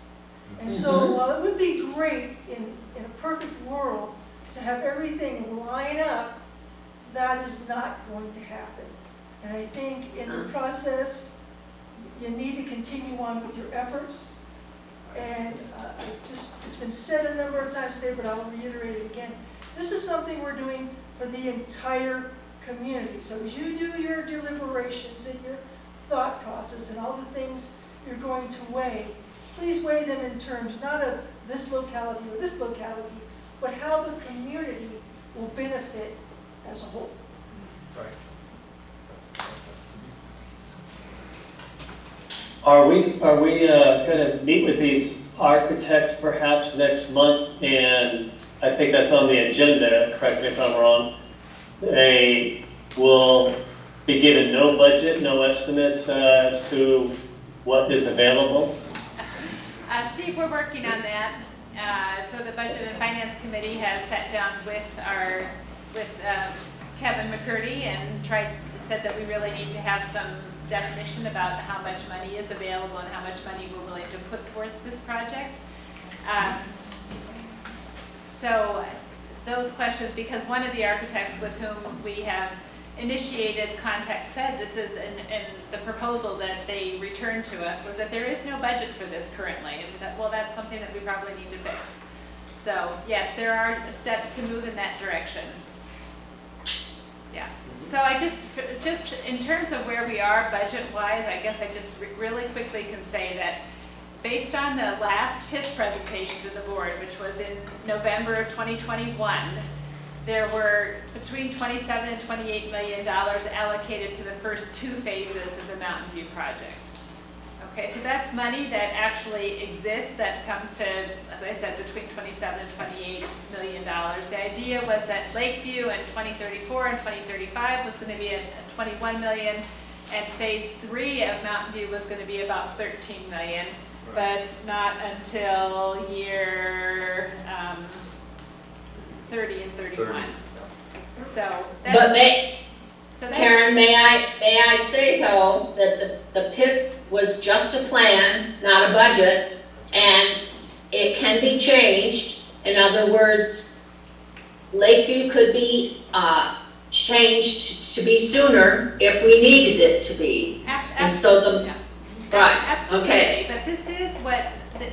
And so while it would be great in a perfect world to have everything line up, that is not going to happen. And I think in the process, you need to continue on with your efforts. And it's been said a number of times today, but I'll reiterate it again. This is something we're doing for the entire community. So as you do your deliberations and your thought process and all the things you're going to weigh, please weigh them in terms not of this locality or this locality, but how the community will benefit as a whole. Right. Are we going to meet with these architects perhaps next month? And I think that's on the agenda, correct me if I'm wrong. They will be given no budget, no estimates as to what is available? Steve, we're working on that. So the Budget and Finance Committee has sat down with Kevin McCurdy and said that we really need to have some definition about how much money is available and how much money we're willing to put towards this project. So those questions, because one of the architects with whom we have initiated contact said this is in the proposal that they returned to us was that there is no budget for this currently, and that, well, that's something that we probably need to fix. So yes, there are steps to move in that direction. Yeah. So I just in terms of where we are budget-wise, I guess I just really quickly can say that based on the last PIF presentation to the board, which was in November of 2021, there were between $27 and $28 million allocated to the first 2 phases of the Mountain View project. Okay, so that's money that actually exists that comes to, as I said, between $27 and $28 million. The idea was that Lakeview in 2034 and 2035 was going to be at $21 million, and phase 3 of Mountain View was going to be about $13 million, but not until year 30 and 31. So that's, but Karen, may I say though that the PIF was just a plan, not a budget, and it can be changed. In other words, Lakeview could be changed to be sooner if we needed it to be. And so right, absolutely. Okay. But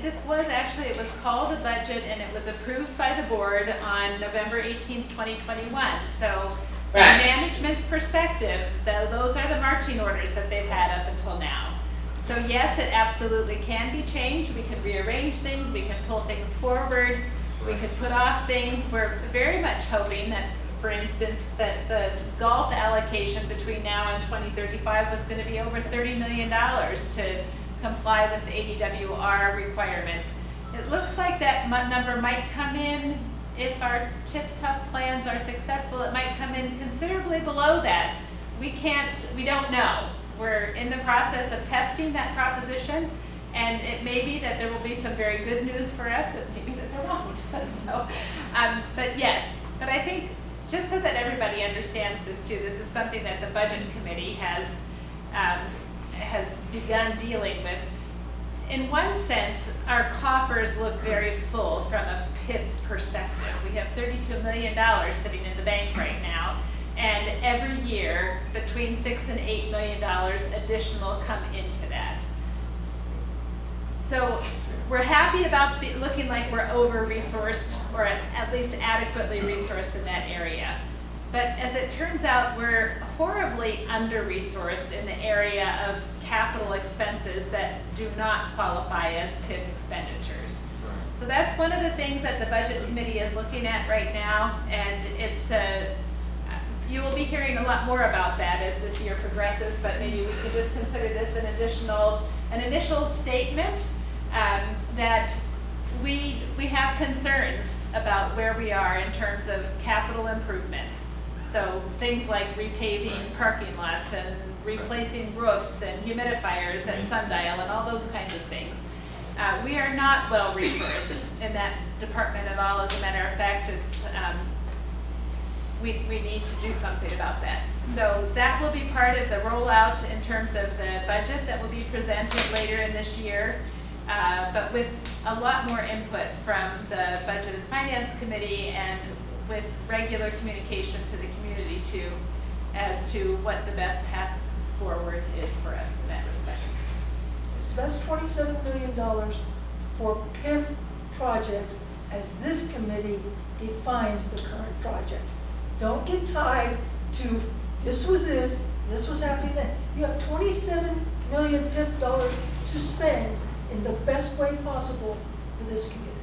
this was actually, it was called a budget and it was approved by the board on November 18th, 2021. So from management's perspective, those are the marching orders that they've had up until now. So yes, it absolutely can be changed. We can rearrange things, we can pull things forward, we could put off things. We're very much hoping that, for instance, that the golf allocation between now and 2035 was going to be over $30 million to comply with the ADWR requirements. It looks like that number might come in, if our tip-tough plans are successful, it might come in considerably below that. We don't know. We're in the process of testing that proposition, and it may be that there will be some very good news for us, it may be that there won't. So, but yes, but I think just so that everybody understands this too, this is something that the Budget Committee has begun dealing with. In one sense, our coffers look very full from a PIF perspective. We have $32 million sitting in the bank right now, and every year between $6 and $8 million additional come into that. So we're happy about looking like we're over-resourced, or at least adequately resourced in that area. But as it turns out, we're horribly under-resourced in the area of capital expenses that do not qualify as PIF expenditures. So that's one of the things that the Budget Committee is looking at right now, and it's you will be hearing a lot more about that as this year progresses, but maybe we could just consider this an initial statement that we have concerns about where we are in terms of capital improvements. So things like repaving parking lots and replacing roofs and humidifiers at Sundial and all those kinds of things. We are not well resourced in that department at all. As a matter of fact, it's we need to do something about that. So that will be part of the rollout in terms of the budget that will be presented later in this year, but with a lot more input from the Budget and Finance Committee and with regular communication to the community too, as to what the best path forward is for us in that respect. that's $27 million for PIF projects as this committee defines the current project. Don't get tied to this was happening then. You have $27 million PIF dollars to spend in the best way possible for this community.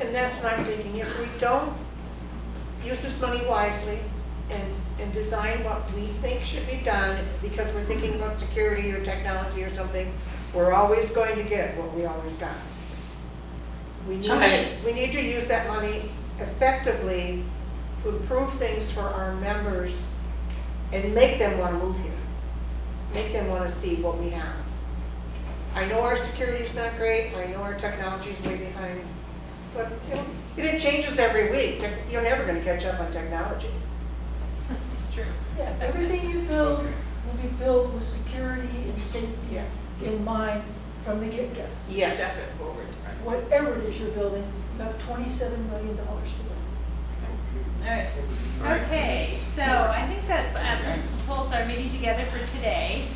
And that's what I'm thinking, if we don't use this money wisely and design what we think should be done, because we're thinking about security or technology or something, we're always going to get what we always got. We need to use that money effectively to improve things for our members and make them want to move here. Make them want to see what we have. I know our security is not great, I know our technology is way behind, but you know, it changes every week. You're never going to catch up on technology. It's true. Yeah, everything you build will be built with security and safety in mind from the get-go. Yes. Step it forward. Whatever it is you're building, you have $27 million to build. All right. Okay, so I think that pulls our meeting together for today.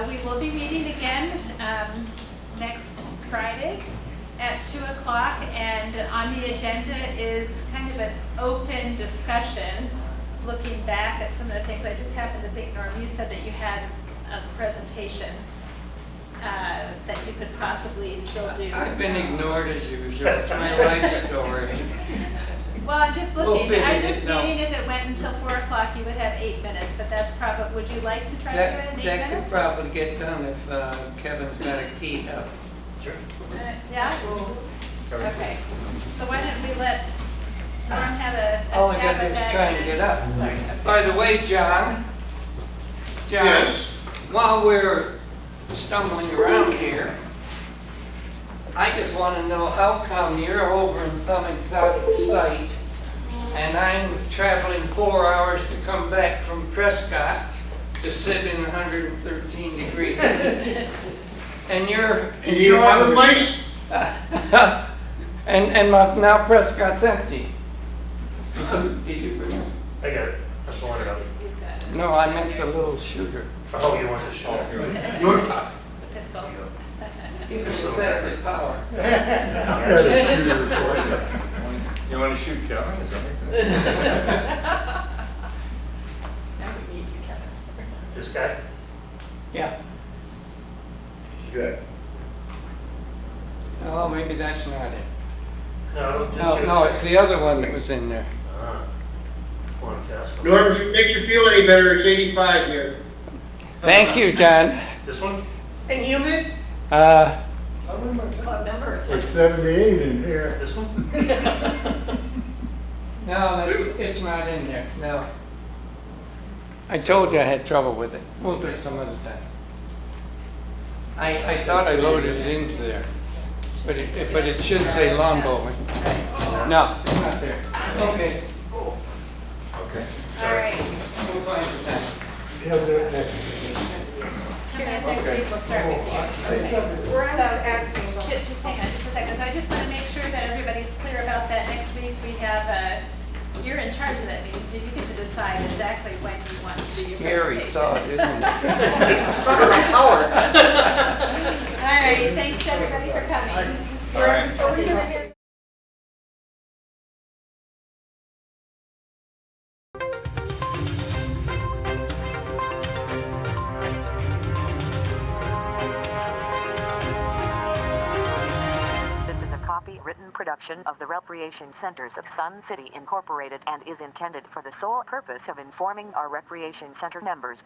We will be meeting again next Friday at 2 o'clock, and on the agenda is kind of an open discussion, looking back at some of the things. I just happened to think, Norm, you said that you had a presentation that you could possibly still do. I've been ignored as usual. It's my life story. Well, I'm just We'll looking, figure I'm it just out. meaning if it went until 4 o'clock, you would have 8 minutes, but that's probably, would you like to try to do it in 8 That could minutes? probably get done if Kevin's got a key up. Sure. Yeah? Okay, so why don't we let Norm have a All I stab gotta at do is that? try and get up. Sorry, okay. By the way, John, Yes? while we're stumbling around here, I just want to know how come you're over in some exotic site and I'm traveling 4 hours to come back from Prescott to sit in 113 degree heat. And you're And you don't have a enjoying mice? and now Prescott's empty. Did you bring it? I got it. I'm pulling it up. He's got it. No, I meant the little shooter. Oh, you want the shooter? The pistol. He's a sense of power. You want to shoot Kevin? Is that This guy? Yeah. Good. Oh, maybe that's not it. No, just No, do it. no, it's the other one that was in there. Ah, pulling fast one. Norm, if it makes you feel any better, it's 85 here. Thank you, John. This one? And humid? Club member. It's 78 in here. This one? No, it's not in there, no. I told you I had trouble with it. We'll do it some other time. I thought I loaded it into there, but it should say lawn bowling. No, it's not there. Okay. Okay. All right. We'll find the time. He'll do it next. Come back next week, we'll start with you. Okay. Where I was asking about. Just hang on just a second. So I just want to make sure that everybody's clear about that. Next week, we have, you're in charge of that meeting, so you get to decide exactly when you want to do your Scary presentation. thought, isn't it? It's from our power. All right, thanks everybody for coming. All right. Are we gonna get This is a copyrighted production of the Recreation Centers of Sun City Incorporated and is intended for the sole purpose of informing our Recreation Center members.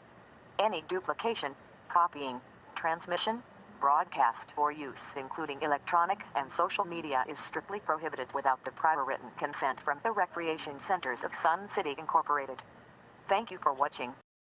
Any duplication, copying, transmission, broadcast, or use, including electronic and social media, is strictly prohibited without the prior written consent from the Recreation Centers of Sun City Incorporated. Thank you for watching.